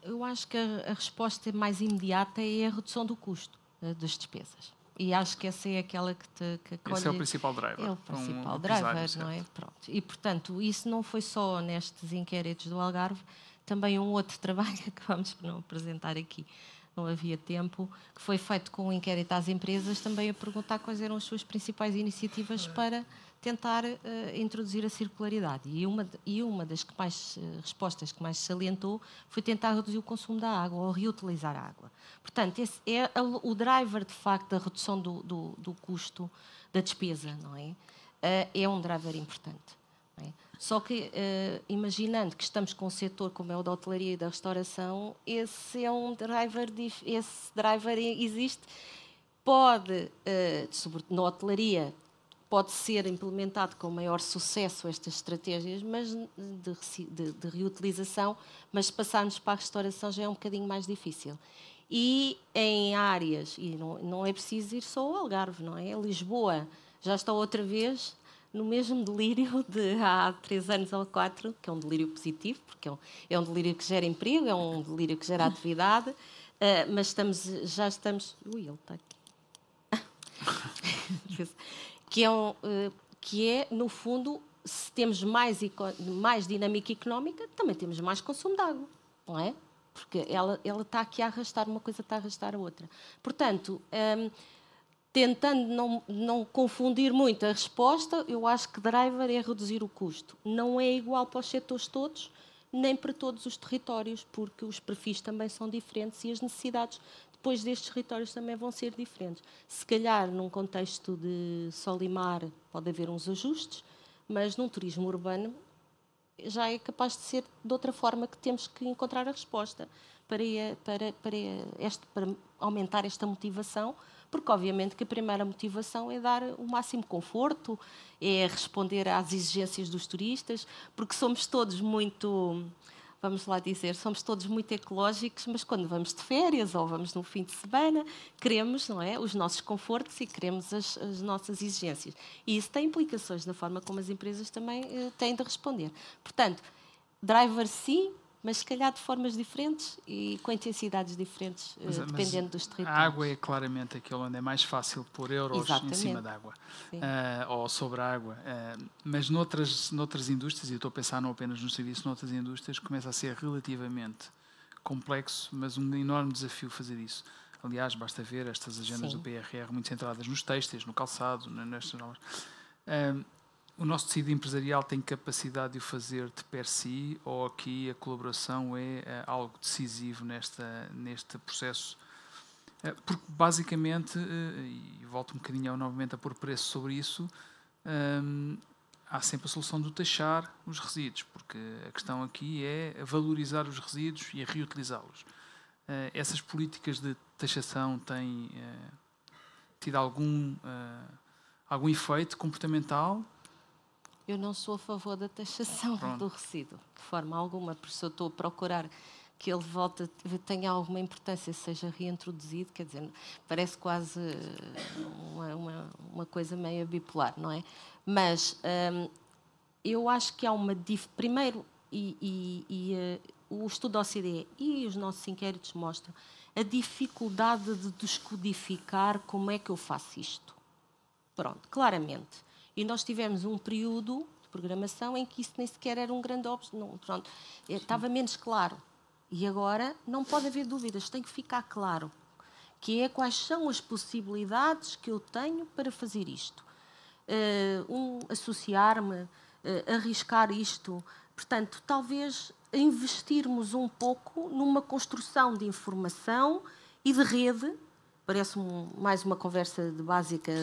Eu acho que a resposta mais imediata é a redução do custo das despesas. E acho que essa é aquela que acolhe... Esse é o principal driver. É o principal driver, não é? Pronto. E, portanto, isso não foi só nestes inquéritos do Algarve, também um outro trabalho que vamos não apresentar aqui, não havia tempo, que foi feito com um inquérito às empresas, também a perguntar quais eram as suas principais iniciativas para tentar introduzir a circularidade. E uma das respostas que mais se salientou foi tentar reduzir o consumo da água ou reutilizar a água. Portanto, esse é o driver, de facto, da redução do custo da despesa, não é? É um driver importante. Não é? Só que, imaginando que estamos com um setor como é o da hotelaria e da restauração, esse driver existe. Pode, sobretudo na hotelaria, pode ser implementado com maior sucesso estas estratégias de reutilização, mas se passarmos para a restauração já é um bocadinho mais difícil. E em áreas, e não é preciso ir só ao Algarve, não é? Lisboa já está outra vez no mesmo delírio de há 3 anos ou 4, que é um delírio positivo, porque é um delírio que gera emprego, é um delírio que gera atividade, mas já estamos... Ui, ele está aqui. que é, no fundo, se temos mais dinâmica económica, também temos mais consumo de água, não é? Porque ela está aqui a arrastar, uma coisa está a arrastar a outra. Portanto, tentando não confundir muito a resposta, eu acho que driver é reduzir o custo. Não é igual para os setores todos, nem para todos os territórios, porque os perfis também são diferentes e as necessidades depois destes territórios também vão ser diferentes. Se calhar, num contexto de sol e mar, pode haver uns ajustes, mas num turismo urbano já é capaz de ser de outra forma que temos que encontrar a resposta para aumentar esta motivação, porque obviamente que a primeira motivação é dar o máximo conforto, é responder às exigências dos turistas, porque somos todos muito... Vamos lá dizer, somos todos muito ecológicos, mas quando vamos de férias ou vamos no fim de semana, queremos, não é, os nossos confortos e queremos as nossas exigências. E isso tem implicações na forma como as empresas também têm de responder. Portanto, driver sim, mas se calhar de formas diferentes e com intensidades diferentes, dependendo dos territórios. A água é claramente aquele onde é mais fácil pôr euros Exatamente. Em cima da água, ou sobre a água. Mas noutras indústrias, e eu estou a pensar não apenas no serviço, noutras indústrias, começa a ser relativamente complexo, mas um enorme desafio fazer isso. Aliás, basta ver estas agendas do PRR muito centradas nos têxteis, no calçado, nestas novas. O nosso tecido empresarial tem capacidade de o fazer de per si, ou aqui a colaboração é algo decisivo neste processo? Porque, basicamente, e volto um bocadinho novamente a pôr preço sobre isso, há sempre a solução de taxar os resíduos, porque a questão aqui é valorizar os resíduos e reutilizá-los. Essas políticas de taxação têm tido algum efeito comportamental? Eu não sou a favor da taxação do resíduo, de forma alguma, porque se eu estou a procurar que ele tenha alguma importância, seja reintroduzido, quer dizer, parece quase uma coisa meio bipolar, não é? Mas eu acho que há uma... Primeiro, o estudo da OCDE e os nossos inquéritos mostram a dificuldade de descodificar como é que eu faço isto. Pronto, claramente. E nós tivemos um período de programação em que isso nem sequer era um grande obstáculo. Pronto, estava menos claro. E agora não pode haver dúvidas, tem que ficar claro. Que é quais são as possibilidades que eu tenho para fazer isto. Associar-me, arriscar isto. Portanto, talvez investirmos um pouco numa construção de informação e de rede. Parece mais uma conversa básica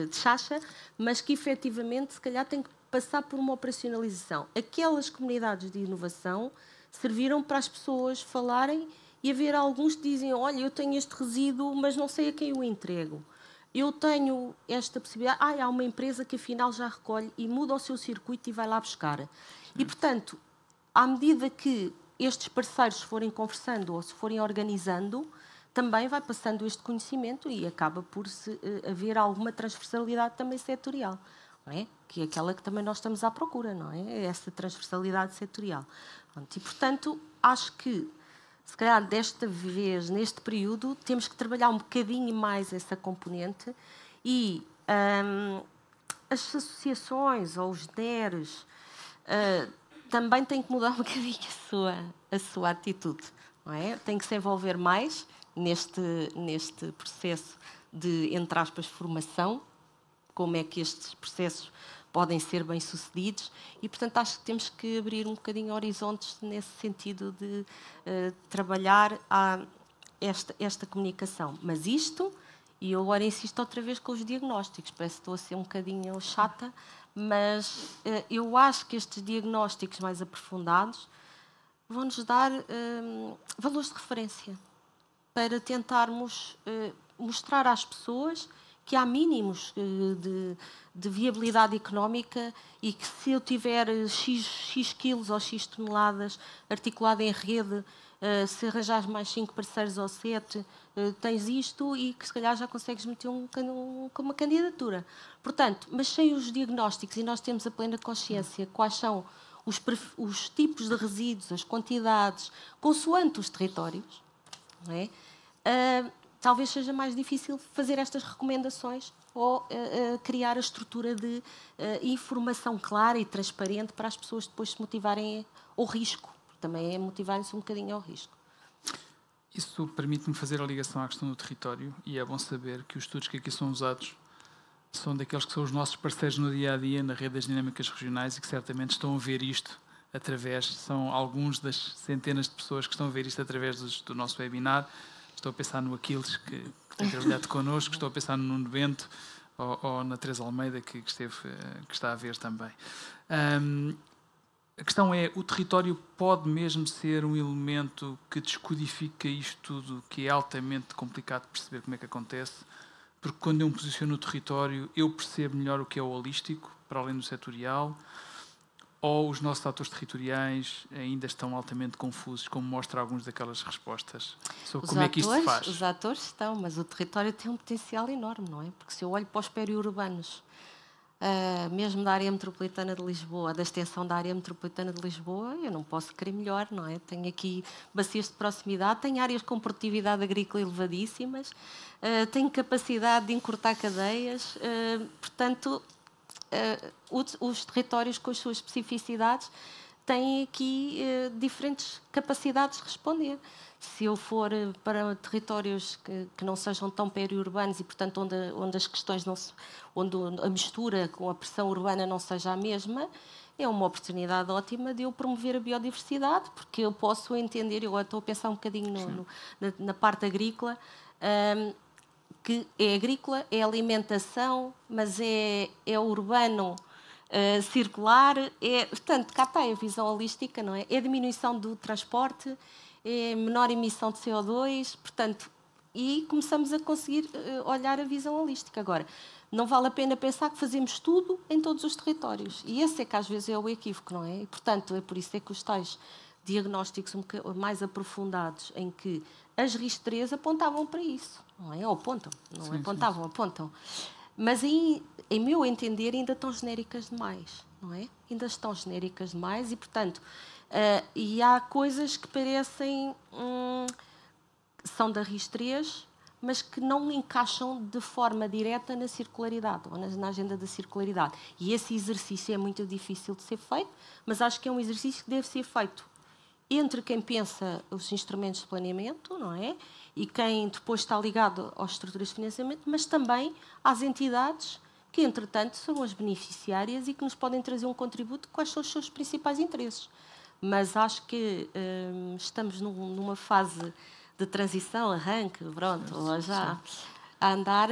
de chacha, mas que efetivamente se calhar tem que passar por uma operacionalização. Aquelas comunidades de inovação serviram para as pessoas falarem e haver alguns que dizem, olha, eu tenho este resíduo, mas não sei a quem o entrego. Eu tenho esta possibilidade, há uma empresa que afinal já recolhe e muda o seu circuito e vai lá buscar. E, portanto, à medida que estes parceiros forem conversando ou se forem organizando, também vai passando este conhecimento e acaba por haver alguma transversalidade também setorial, não é? Que é aquela que também nós estamos à procura, não é? Essa transversalidade setorial. E, portanto, acho que se calhar desta vez, neste período, temos que trabalhar um bocadinho mais essa componente e as associações ou os NERs também têm que mudar um bocadinho a sua atitude, não é? Tem que se envolver mais neste processo de, entre aspas, formação, como é que estes processos podem ser bem-sucedidos e, portanto, acho que temos que abrir um bocadinho horizontes nesse sentido de trabalhar esta comunicação. Mas isto, e eu agora insisto outra vez com os diagnósticos, parece que estou a ser um bocadinho chata, mas eu acho que estes diagnósticos mais aprofundados vão-nos dar valores de referência para tentarmos mostrar às pessoas que há mínimos de viabilidade económica e que se eu tiver X quilos ou X toneladas articulado em rede, se arranjares mais 5 parceiros ou 7, tens isto e que se calhar já consegues meter uma candidatura. Portanto, mas sem os diagnósticos, e nós temos a plena consciência quais são os tipos de resíduos, as quantidades, consoante os territórios, não é? Talvez seja mais difícil fazer estas recomendações ou criar a estrutura de informação clara e transparente para as pessoas depois se motivarem ao risco. Também é motivarem-se um bocadinho ao risco. Isso permite-me fazer a ligação à questão do território e é bom saber que os estudos que aqui são usados são daqueles que são os nossos parceiros no dia-a-dia na rede das dinâmicas regionais e que certamente estão a ver isto são alguns das centenas de pessoas que estão a ver isto através do nosso webinar. Estou a pensar no Aquiles, que tem trabalhado connosco, estou a pensar no Nuno Bento ou na Teresa Almeida, que está a ver também. A questão é, o território pode mesmo ser um elemento que descodifica isto tudo, que é altamente complicado de perceber como é que acontece, porque quando eu me posiciono no território, eu percebo melhor o que é o holístico, para além do setorial, ou os nossos atores territoriais ainda estão altamente confusos, como mostra algumas daquelas respostas sobre como é que isto se faz. Os atores estão, mas o território tem um potencial enorme, não é? Porque se eu olho para os periurbanos, mesmo da área metropolitana de Lisboa, da extensão da área metropolitana de Lisboa, eu não posso querer melhor, não é? Tenho aqui bacias de proximidade, tenho áreas com produtividade agrícola elevadíssimas, tenho capacidade de encurtar cadeias, portanto, os territórios com as suas especificidades têm aqui diferentes capacidades de responder. Se eu for para territórios que não sejam tão periurbanos e, portanto, onde as questões onde a mistura com a pressão urbana não seja a mesma, é uma oportunidade ótima de eu promover a biodiversidade, porque eu posso entender, eu estou a pensar um bocadinho na parte agrícola, que é agrícola, é alimentação, mas é urbano, circular, portanto, cá está a visão holística, não é? É a diminuição do transporte, é menor emissão de CO2, portanto, e começamos a conseguir olhar a visão holística. Agora, não vale a pena pensar que fazemos tudo em todos os territórios, e esse é que às vezes é o equívoco, não é? E, portanto, é por isso é que os tais diagnósticos mais aprofundados, em que as RIS3 apontavam para isso, não é? Ou apontam, não sim, apontavam, sim. Apontam. Mas, em meu entender, ainda estão genéricas demais, não é? Ainda estão genéricas demais e, portanto, e há coisas que parecem são da RIS3, mas que não encaixam de forma direta na circularidade, ou na agenda da circularidade. E esse exercício é muito difícil de ser feito, mas acho que é um exercício que deve ser feito entre quem pensa os instrumentos de planeamento, não é? E quem depois está ligado às estruturas de financiamento, mas também às entidades que, entretanto, são as beneficiárias e que nos podem trazer um contributo, quais são os seus principais interesses. Mas acho que estamos numa fase de transição, arranque, pronto, já a andar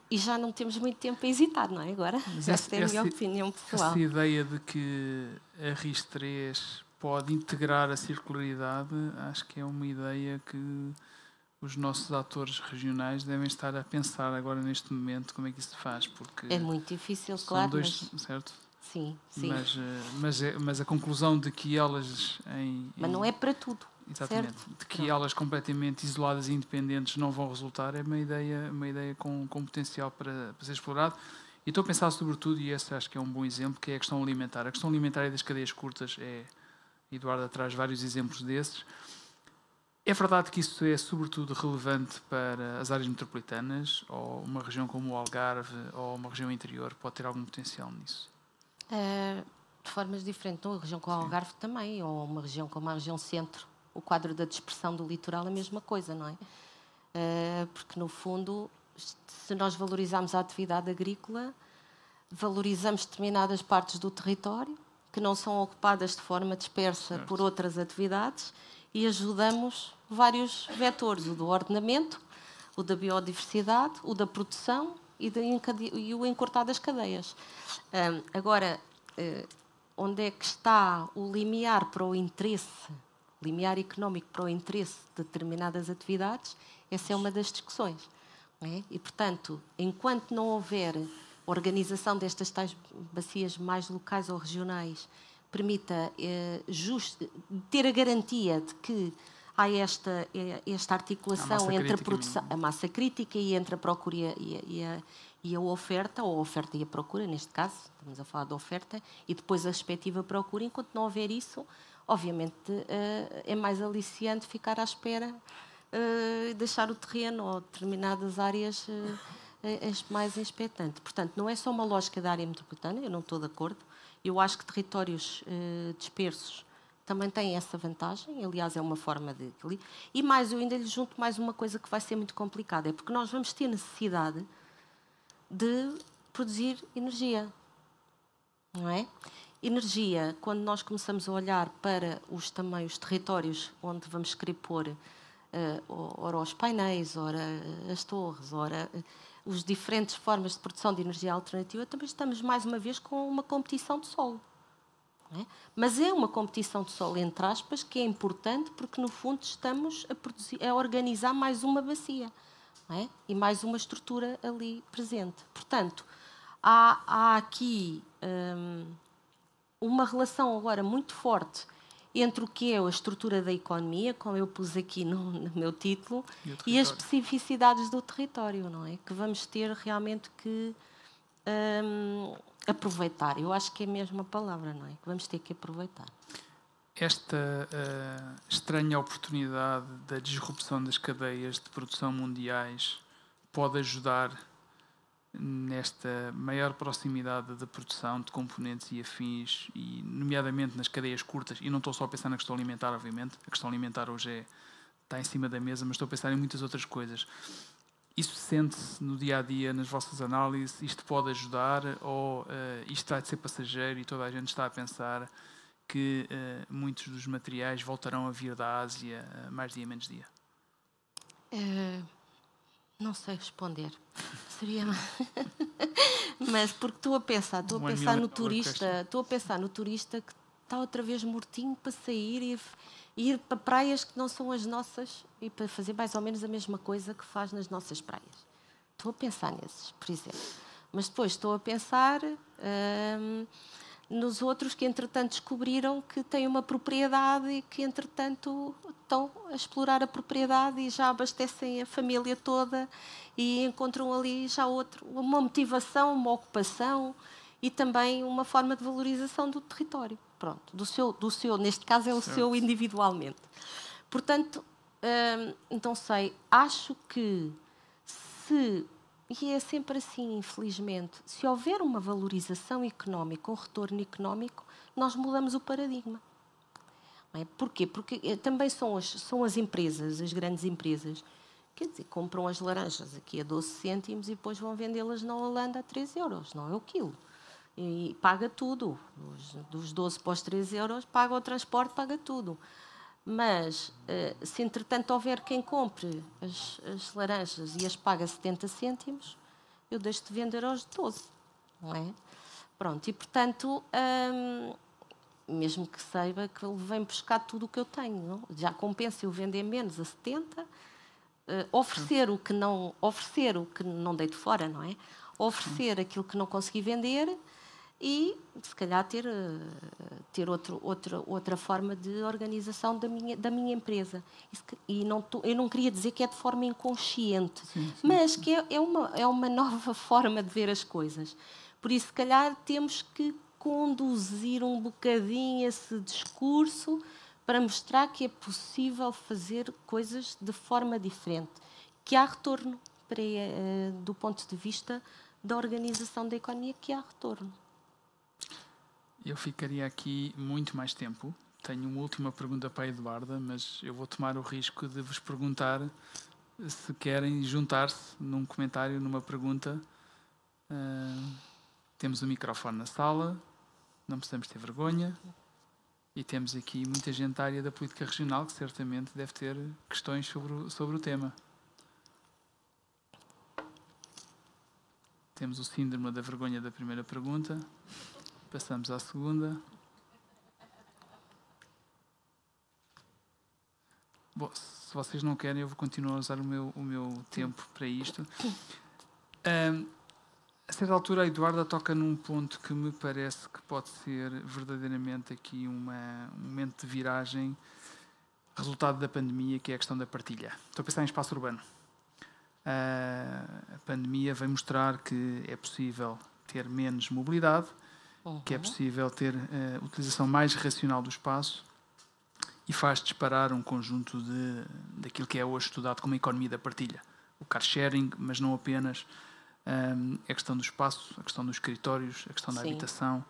e já não temos muito tempo a hesitar, não é? Agora, esta é a minha opinião pessoal. Essa ideia de que a RIS3 pode integrar a circularidade, acho que é uma ideia que os nossos atores regionais devem estar a pensar agora neste momento como é que isso se faz, porque é muito difícil, claro, certo? Sim. Mas a conclusão de que elas mas não é para tudo. Exatamente, certo? De que elas completamente isoladas e independentes não vão resultar é uma ideia com potencial para ser explorado. E estou a pensar sobretudo, e esse acho que é um bom exemplo, que é a questão alimentar. A questão alimentar e das cadeias curtas Eduardo traz vários exemplos desses. É verdade que isso é sobretudo relevante para as áreas metropolitanas, ou uma região como o Algarve ou uma região interior pode ter algum potencial nisso? De formas diferentes. Uma região como o Algarve também, ou uma região como a região centro. O quadro da dispersão do litoral é a mesma coisa, não é? Porque, no fundo, se nós valorizarmos a atividade agrícola, valorizamos determinadas partes do território que não são ocupadas de forma dispersa por outras atividades e ajudamos vários vetores, o do ordenamento, o da biodiversidade, o da produção e o encurtar das cadeias. Agora, onde é que está o limiar para o interesse, limiar económico para o interesse de determinadas atividades? Essa é uma das discussões. Não é? E, portanto, enquanto não houver organização destas tais bacias mais locais ou regionais, permita ter a garantia de que há esta articulação entre a massa crítica e entre a procura e a oferta, ou a oferta e a procura, neste caso, estamos a falar da oferta, e depois a respectiva procura. Enquanto não houver isso, obviamente é mais aliciante ficar à espera e deixar o terreno ou determinadas áreas mais expectante. Portanto, não é só uma lógica da área metropolitana, eu não estou de acordo. Eu acho que territórios dispersos também têm essa vantagem, aliás, é uma forma de... E mais, eu ainda lhe junto mais uma coisa que vai ser muito complicada, é porque nós vamos ter necessidade de produzir energia, não é? Energia, quando nós começamos a olhar para os territórios onde vamos querer pôr ora os painéis, ora as torres, ora as diferentes formas de produção de energia alternativa, também estamos mais uma vez com uma competição de solo. Não é? Mas é uma competição de solo, entre aspas, que é importante porque, no fundo, estamos a organizar mais uma bacia, não é? E mais uma estrutura ali presente. Portanto, há aqui uma relação agora muito forte entre o que é a estrutura da economia, como eu pus aqui no meu título, e as especificidades do território, não é? Que vamos ter realmente que aproveitar. Eu acho que é mesmo a palavra, não é? Que vamos ter que aproveitar. Esta estranha oportunidade da disrupção das cadeias de produção mundiais pode ajudar nesta maior proximidade da produção de componentes e afins, e nomeadamente nas cadeias curtas, e não estou só a pensar na questão alimentar, obviamente, a questão alimentar hoje está em cima da mesa, mas estou a pensar em muitas outras coisas. Isso sente-se no dia-a-dia, nas vossas análises? Isto pode ajudar ou isto vai de ser passageiro e toda a gente está a pensar que muitos dos materiais voltarão a vir da Ásia mais dia menos dia? Não sei responder. Seria... Mas porque estou a pensar no turista que está outra vez mortinho para sair e ir para praias que não são as nossas e para fazer mais ou menos a mesma coisa que faz nas nossas praias. Estou a pensar nesses, por exemplo. Mas depois estou a pensar nos outros que, entretanto, descobriram que têm uma propriedade e que, entretanto, estão a explorar a propriedade e já abastecem a família toda e encontram ali já uma motivação, uma ocupação e também uma forma de valorização do território. Pronto, do seu, neste caso é o seu individualmente. Portanto, não sei, acho que e é sempre assim, infelizmente, se houver uma valorização económica, um retorno económico, nós mudamos o paradigma. Não é? Porquê? Porque também são as empresas, as grandes empresas, quer dizer, compram as laranjas aqui a 12 cêntimos e depois vão vendê-las na Holanda a 3 euros, não é o quilo. E paga tudo. Dos 12 para os 3 euros, paga o transporte, paga tudo. Mas, se entretanto houver quem compre as laranjas e as paga 70 cêntimos, eu deixo de vender aos 12, não é? Pronto, e portanto, mesmo que saiba que ele vem buscar tudo o que eu tenho, não? Já compensa eu vender menos a 70, oferecer o que não deito fora, não é? Oferecer aquilo que não consegui vender e, se calhar, ter outra forma de organização da minha empresa. E eu não queria dizer que é de forma inconsciente, mas que é uma nova forma de ver as coisas. Por isso, se calhar, temos que conduzir um bocadinho esse discurso para mostrar que é possível fazer coisas de forma diferente, que há retorno do ponto de vista da organização da economia, que há retorno. Eu ficaria aqui muito mais tempo. Tenho uma última pergunta para a Eduarda, mas eu vou tomar o risco de vos perguntar se querem juntar-se num comentário, numa pergunta. Temos o microfone na sala, não precisamos ter vergonha. E temos aqui muita gente da área da política regional que certamente deve ter questões sobre o tema. Temos o síndrome da vergonha da primeira pergunta. Passamos à segunda. Bom, se vocês não querem, eu vou continuar a usar o meu tempo para isto. A certa altura, a Eduarda toca num ponto que me parece que pode ser verdadeiramente aqui um momento de viragem, resultado da pandemia, que é a questão da partilha. Estou a pensar em espaço urbano. A pandemia vai mostrar que é possível ter menos mobilidade, que é possível ter utilização mais racional do espaço e faz disparar um conjunto daquilo que é hoje estudado como a economia da partilha. O car sharing, mas não apenas. A questão do espaço, a questão dos escritórios, a questão da habitação.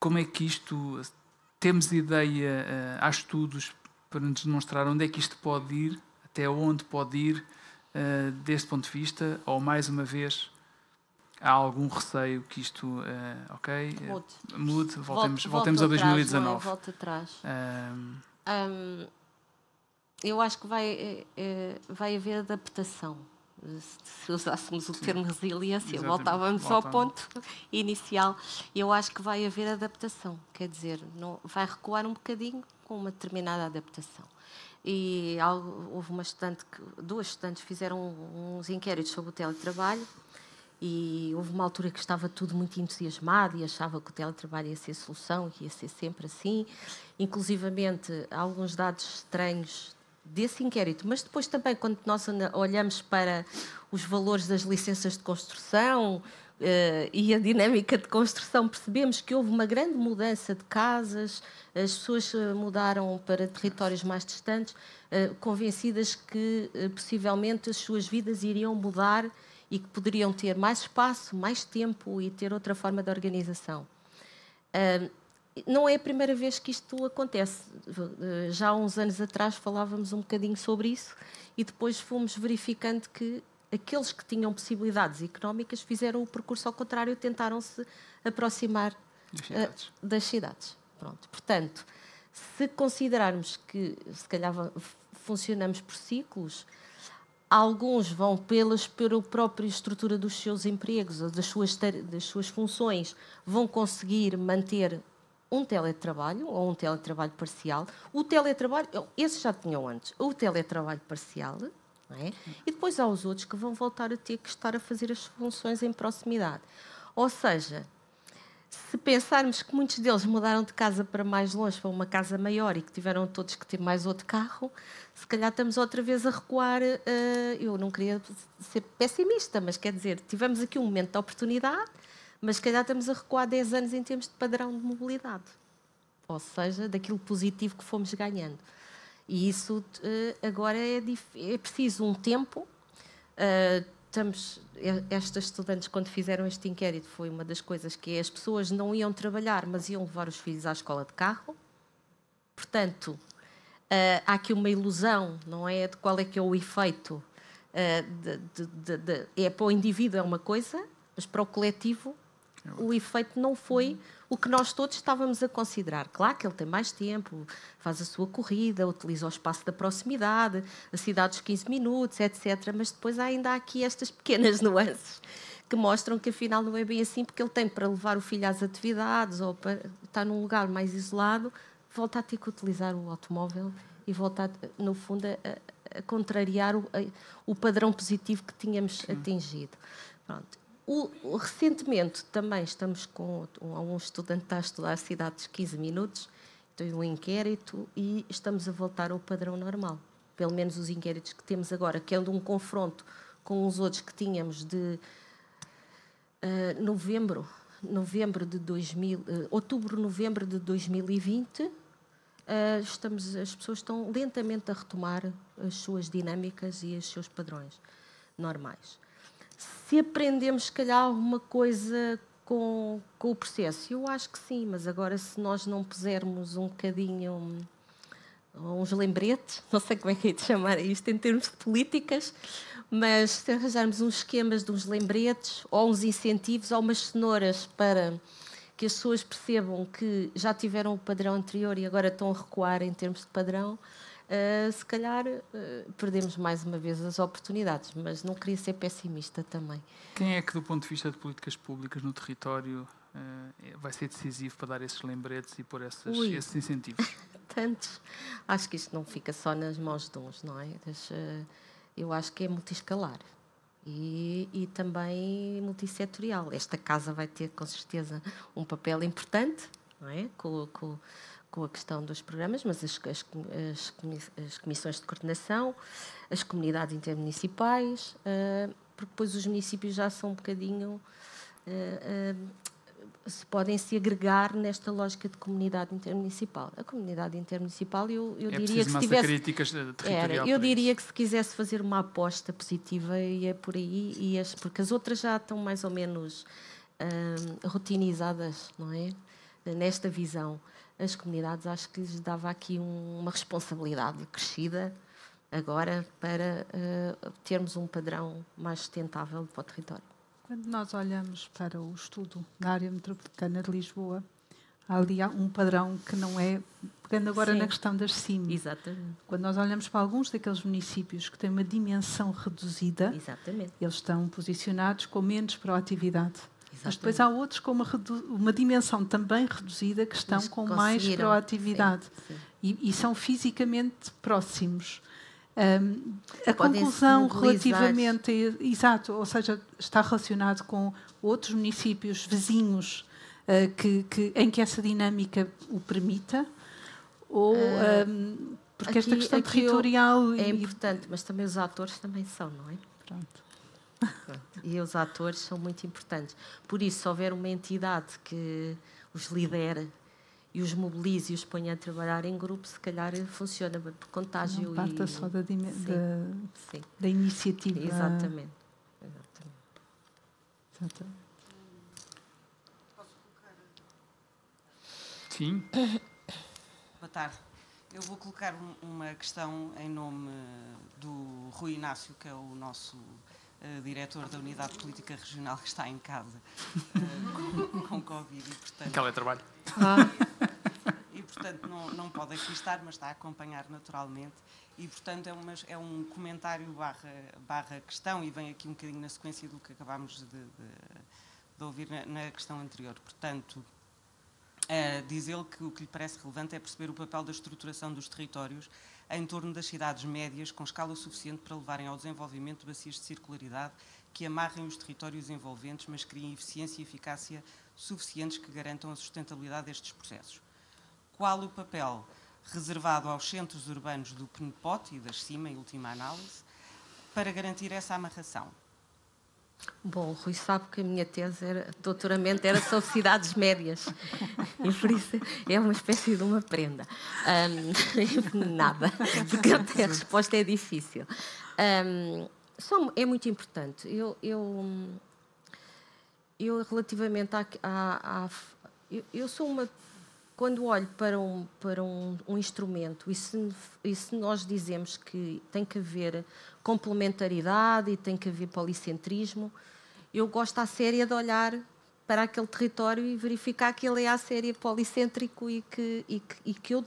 Como é que isto... Temos ideia, há estudos para nos demonstrar onde é que isto pode ir, até onde pode ir, deste ponto de vista, ou mais uma vez há algum receio que isto mude, voltemos a 2019. Não é? Volta atrás. Eu acho que vai haver adaptação. Se usássemos o termo resiliência, exatamente, voltávamos ao ponto inicial. Eu acho que vai haver adaptação, quer dizer, não, vai recuar um bocadinho com uma determinada adaptação. E houve duas estudantes fizeram uns inquéritos sobre o teletrabalho e houve uma altura que estava tudo muito entusiasmado e achava que o teletrabalho ia ser a solução, que ia ser sempre assim. Inclusivamente, há alguns dados estranhos desse inquérito, mas depois também, quando nós olhamos para os valores das licenças de construção e a dinâmica de construção, percebemos que houve uma grande mudança de casas, as pessoas mudaram para territórios mais distantes, convencidas que possivelmente as suas vidas iriam mudar e que poderiam ter mais espaço, mais tempo e ter outra forma de organização. Não é a primeira vez que isto acontece. Já há uns anos atrás falávamos um bocadinho sobre isso e depois fomos verificando que aqueles que tinham possibilidades económicas fizeram o percurso ao contrário, tentaram se aproximar das cidades. Pronto. Portanto, se considerarmos que se calhar funcionamos por ciclos, alguns vão pela própria estrutura dos seus empregos ou das suas funções, vão conseguir manter um teletrabalho ou um teletrabalho parcial. O teletrabalho, esses já tinham antes, o teletrabalho parcial, não é? E depois há os outros que vão voltar a ter que estar a fazer as funções em proximidade. Ou seja, se pensarmos que muitos deles mudaram de casa para mais longe, para uma casa maior e que tiveram todos que ter mais outro carro, se calhar estamos outra vez a recuar. Eu não queria ser pessimista, mas quer dizer, tivemos aqui um momento de oportunidade, mas se calhar estamos a recuar 10 anos em termos de padrão de mobilidade. Ou seja, daquilo positivo que fomos ganhando. E isso agora é preciso um tempo. Estas estudantes, quando fizeram este inquérito, foi uma das coisas que as pessoas não iam trabalhar, mas iam levar os filhos à escola de carro. Portanto, há aqui uma ilusão, não é? De qual é que é o efeito. Para o indivíduo é uma coisa, mas para o coletivo o efeito não foi o que nós todos estávamos a considerar. Claro que ele tem mais tempo, faz a sua corrida, utiliza o espaço da proximidade, a cidade dos 15 minutos, etc. Mas depois ainda há aqui estas pequenas nuances que mostram que afinal não é bem assim, porque ele tem para levar o filho às atividades ou para estar num lugar mais isolado, volta a ter que utilizar o automóvel e volta, no fundo, a contrariar o padrão positivo que tínhamos atingido. Pronto. Recentemente também estamos com um estudante que está a estudar a cidade dos 15 minutos, tem um inquérito e estamos a voltar ao padrão normal. Pelo menos os inquéritos que temos agora, que é de um confronto com os outros que tínhamos de outubro, novembro de 2020, as pessoas estão lentamente a retomar as suas dinâmicas e os seus padrões normais. Se aprendemos, se calhar, alguma coisa com o processo, eu acho que sim, mas agora se nós não pusermos um bocadinho, uns lembretes, não sei como é que é de chamar isto em termos de políticas, mas se arranjarmos uns esquemas de uns lembretes ou uns incentivos ou umas cenouras para que as pessoas percebam que já tiveram o padrão anterior e agora estão a recuar em termos de padrão, se calhar perdemos mais uma vez as oportunidades, mas não queria ser pessimista também. Quem é que, do ponto de vista de políticas públicas no território, vai ser decisivo para dar esses lembretes e pôr esses incentivos? Tantos. Acho que isto não fica só nas mãos de uns, não é? Eu acho que é multiscalar e também multissetorial. Esta casa vai ter, com certeza, um papel importante, não é? Com a questão dos programas, mas as comissões de coordenação, as comunidades intermunicipais, porque depois os municípios já são um bocadinho... podem se agregar nesta lógica de comunidade intermunicipal. A comunidade intermunicipal, eu diria que se tivesse... críticas territorial. Eu diria que se quisesse fazer uma aposta positiva, ia por aí, porque as outras já estão mais ou menos rotinizadas, não é? Nesta visão. As comunidades, acho que lhes dava aqui uma responsabilidade crescida agora para termos um padrão mais sustentável para o território. Quando nós olhamos para o estudo da área metropolitana de Lisboa, há ali um padrão que não é... Pegando agora na questão das CIM. Exatamente. Quando nós olhamos para alguns daqueles municípios que têm uma dimensão reduzida, exatamente, eles estão posicionados com menos proatividade. Exatamente. Mas depois há outros com uma dimensão também reduzida que estão com mais proatividade. Sim. E são fisicamente próximos. A conclusão relativamente... Exato, ou seja, está relacionado com outros municípios vizinhos em que essa dinâmica o permita? Ou... porque esta questão territorial... É importante, mas também os atores também são, não é? Pronto. E os atores são muito importantes. Por isso, se houver uma entidade que os lidera e os mobilize e os ponha a trabalhar em grupo, se calhar funciona por contágio. Não parta só da iniciativa. Exatamente. Posso colocar? Sim. Boa tarde. Eu vou colocar uma questão em nome do Rui Inácio, que é o nosso diretor da Unidade Política Regional, que está em casa com Covid e, portanto... Teletrabalho. E, portanto, não pode aqui estar, mas está a acompanhar naturalmente. E, portanto, é um comentário barra questão, e vem aqui um bocadinho na sequência do que acabámos de ouvir na questão anterior. Portanto, diz ele que o que lhe parece relevante é perceber o papel da estruturação dos territórios em torno das cidades médias, com escala suficiente para levarem ao desenvolvimento de bacias de circularidade que amarrem os territórios envolventes, mas criem eficiência e eficácia suficientes que garantam a sustentabilidade destes processos. Qual o papel reservado aos centros urbanos do PNPOT e das CIMA, em última análise, para garantir essa amarração? Bom, o Rui sabe que a minha tese, doutoramento, era sobre cidades médias. E por isso é uma espécie de uma prenda. Nada, porque até a resposta é difícil. É muito importante. Eu relativamente eu sou uma... Quando olho para um instrumento, e se nós dizemos que tem que haver complementaridade e tem que haver policentrismo, eu gosto à séria de olhar para aquele território e verificar que ele é à séria policêntrico e que eu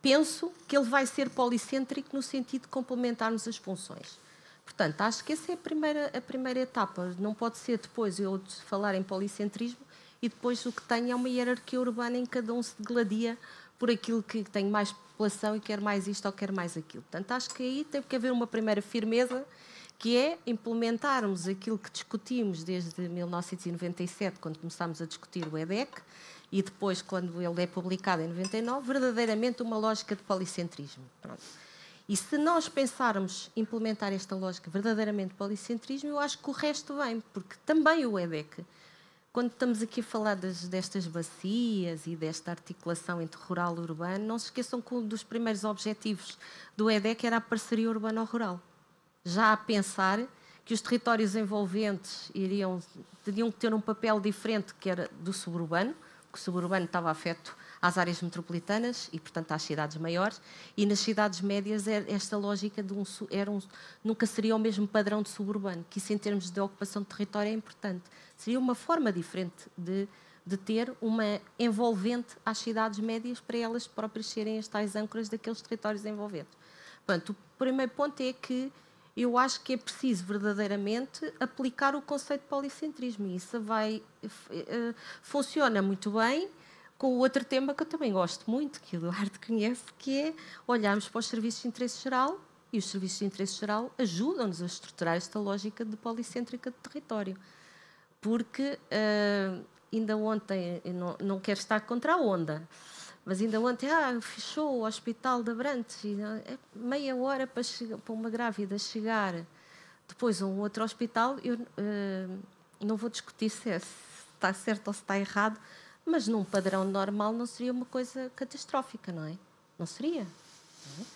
penso que ele vai ser policêntrico no sentido de complementarmos as funções. Portanto, acho que essa é a primeira etapa. Não pode ser depois eu falar em policentrismo e depois o que tenho é uma hierarquia urbana em que cada um se degladia por aquilo que tem mais população e quer mais isto ou quer mais aquilo. Portanto, acho que aí tem que haver uma primeira firmeza, que é implementarmos aquilo que discutimos desde 1997, quando começámos a discutir o EDEC, e depois, quando ele é publicado em 99, verdadeiramente uma lógica de policentrismo. Pronto. E se nós pensarmos implementar esta lógica verdadeiramente de policentrismo, eu acho que o resto vem, porque também o EDEC quando estamos aqui a falar destas bacias e desta articulação entre rural e urbano, não se esqueçam que um dos primeiros objetivos do EDEC era a parceria urbano-rural. Já a pensar que os territórios envolventes teriam que ter um papel diferente que era do suburbano, que o suburbano estava afeto às áreas metropolitanas e, portanto, às cidades maiores, e nas cidades médias esta lógica nunca seria o mesmo padrão de suburbano, que isso, em termos de ocupação de território, é importante. Seria uma forma diferente de ter uma envolvente às cidades médias para elas próprias serem as tais âncoras daqueles territórios envolventes. Portanto, o primeiro ponto é que eu acho que é preciso verdadeiramente aplicar o conceito de policentrismo, e isso funciona muito bem com o outro tema que eu também gosto muito, que o Eduardo conhece, que é olharmos para os serviços de interesse geral, e os serviços de interesse geral ajudam-nos a estruturar esta lógica de policêntrica de território. Porque ainda ontem, eu não quero estar contra a onda, mas ainda ontem fechou o hospital de Abrantes, e é meia hora para uma grávida chegar depois a um outro hospital. Eu não vou discutir se está certo ou se está errado, mas num padrão normal não seria uma coisa catastrófica, não é? Não seria. Não é?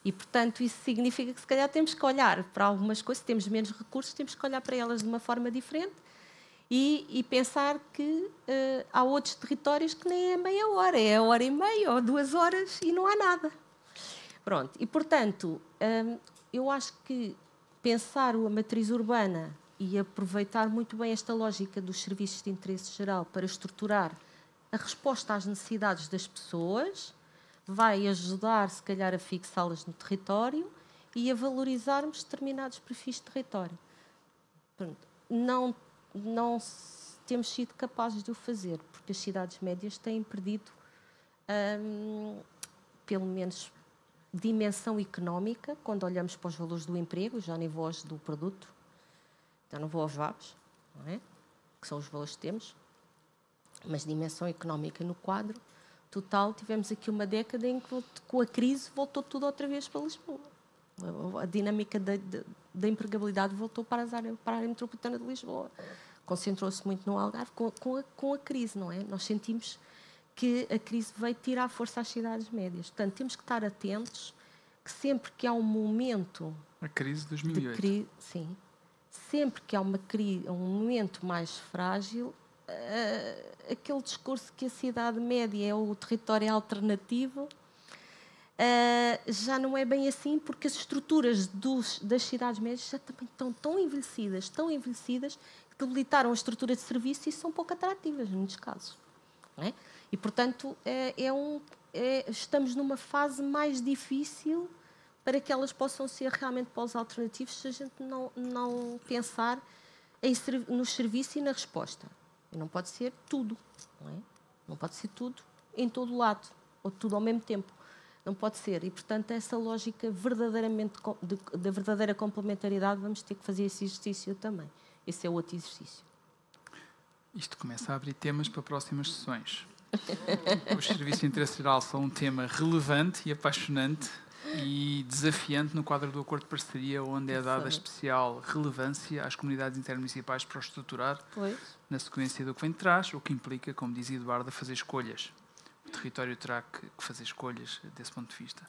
E, portanto, isso significa que, se calhar, temos que olhar para algumas coisas, temos menos recursos, temos que olhar para elas de uma forma diferente e pensar que há outros territórios que nem é meia hora, é 1h30 ou 2 horas e não há nada. Pronto. E, portanto, eu acho que pensar a matriz urbana e aproveitar muito bem esta lógica dos serviços de interesse geral para estruturar a resposta às necessidades das pessoas vai ajudar, se calhar, a fixá-las no território e a valorizarmos determinados perfis de território. Pronto. Não temos sido capazes de o fazer, porque as cidades médias têm perdido, pelo menos, dimensão económica, quando olhamos para os valores do emprego, já nem vou aos do produto, já não vou aos VAPs, não é? Que são os valores que temos, mas dimensão económica no quadro total. Tivemos aqui uma década em que, com a crise, voltou tudo outra vez para Lisboa. A dinâmica da empregabilidade voltou para a área metropolitana de Lisboa. Concentrou-se muito no Algarve com a crise, não é? Nós sentimos que a crise veio tirar a força às cidades médias. Portanto, temos que estar atentos que sempre que há um momento... A crise de 2008. Sim. Sempre que há um momento mais frágil, aquele discurso que a cidade média é o território alternativo, já não é bem assim, porque as estruturas das cidades médias já também estão tão envelhecidas, que debilitaram a estrutura de serviço e são pouco atrativas, em muitos casos. Não é? E, portanto, estamos numa fase mais difícil para que elas possam ser realmente polos alternativos, se a gente não pensar nos serviços e na resposta. E não pode ser tudo, não é? Não pode ser tudo em todo o lado, ou tudo ao mesmo tempo. Não pode ser. E, portanto, essa lógica verdadeiramente da verdadeira complementaridade, vamos ter que fazer esse exercício também. Esse é outro exercício. Isto começa a abrir temas para próximas sessões. Os serviços de interesse geral são um tema relevante e apaixonante e desafiante no quadro do acordo de parceria, onde é dada especial relevância às comunidades intermunicipais para o estruturar, na sequência do que vem de trás, o que implica, como dizia Eduardo, fazer escolhas. O território terá que fazer escolhas desse ponto de vista.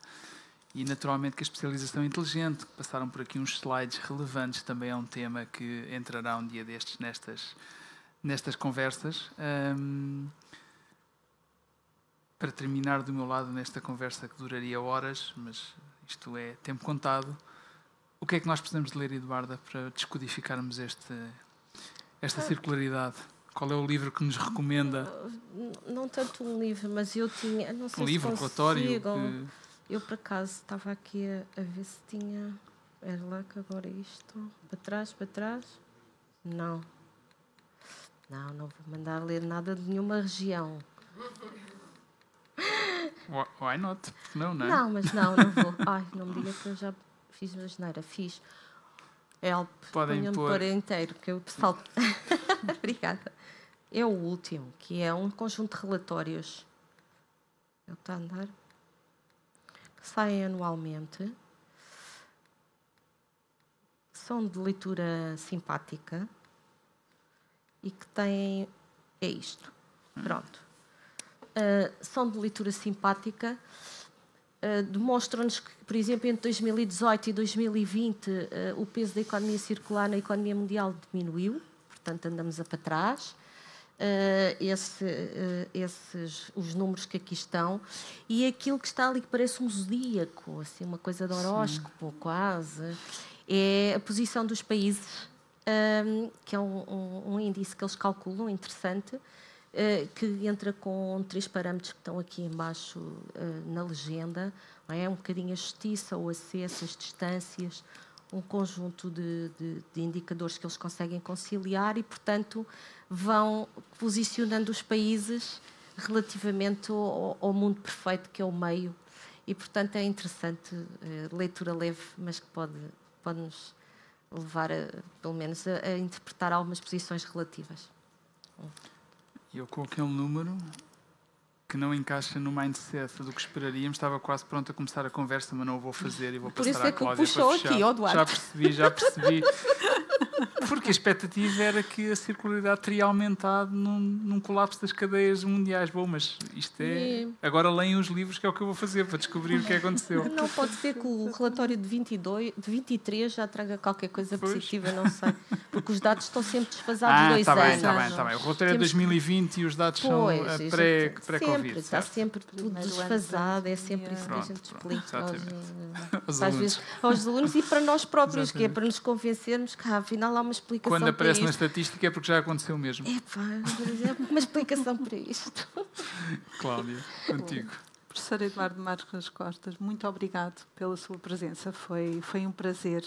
E, naturalmente, que a especialização inteligente, que passaram por aqui uns slides relevantes, também é um tema que entrará um dia destes nestas conversas. Para terminar do meu lado nesta conversa que duraria horas, mas isto é tempo contado, o que é que nós precisamos de ler, Eduarda, para descodificarmos esta circularidade? Qual é o livro que nos recomenda? Não tanto um livro, mas eu tinha... Não sei livro, relatório? Eu, por acaso, estava aqui a ver se tinha... Era lá que agora isto... Para trás... Não vou mandar ler nada de nenhuma região. Why not? Não é? Não, mas não vou. Ai, não me diga que eu já fiz uma geneira. Fiz. Podem-me pôr inteiro, que o pessoal... Obrigada. É o último, que é um conjunto de relatórios. É o que está a andar. Que saem anualmente. São de leitura simpática e que têm é isto. Pronto. São de leitura simpática. Demonstram-nos que, por exemplo, entre 2018 e 2020, o peso da economia circular na economia mundial diminuiu, portanto, andamos para trás. Os números que aqui estão, e aquilo que está ali que parece um zodíaco, assim, uma coisa de horóscopo, quase, é a posição dos países, que é um índice que eles calculam, interessante, que entra com 3 parâmetros que estão aqui embaixo na legenda, não é? Um bocadinho a justiça, o acesso, as distâncias, um conjunto de indicadores que eles conseguem conciliar e, portanto, vão posicionando os países relativamente ao mundo perfeito, que é o meio. E, portanto, é interessante, leitura leve, mas que pode-nos levar, pelo menos, a interpretar algumas posições relativas. Eu, com aquele número que não encaixa no mindset do que esperaríamos, estava quase pronto a começar a conversa, mas não o vou fazer e vou passar à Cláudia para fechar. Por isso é que o puxou aqui, ó, Duarte. Já percebi. Porque a expectativa era que a circularidade teria aumentado num colapso das cadeias mundiais. Bom, mas isto é... Agora leem os livros, que é o que eu vou fazer para descobrir o que aconteceu. Não, pode ser que o relatório de 23 já traga qualquer coisa positiva, não sei. Porque os dados estão sempre desfasados 2 anos. Está bem. O relatório é 2020 e os dados são pré-Covid. Está sempre tudo desfasado, é sempre isso que a gente explica aos alunos e para nós próprios, que é para nos convencermos que afinal há uma explicação. Quando aparece na estatística é porque já aconteceu mesmo. É uma explicação para isto. Cláudia, contigo. Professor Eduardo Marques Costas, muito obrigado pela sua presença. Foi um prazer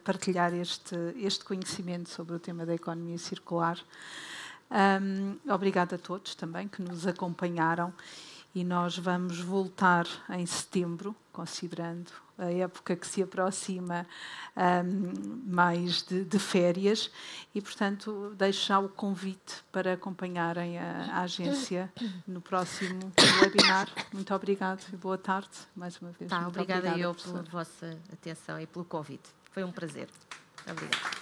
partilhar este conhecimento sobre o tema da economia circular. Obrigado a todos também que nos acompanharam e nós vamos voltar em setembro, considerando a época que se aproxima mais de férias e, portanto, deixo já o convite para acompanharem a agência no próximo webinar. Muito obrigado e boa tarde, mais uma vez. Obrigada eu pela vossa atenção e pelo convite. Foi um prazer. Obrigada.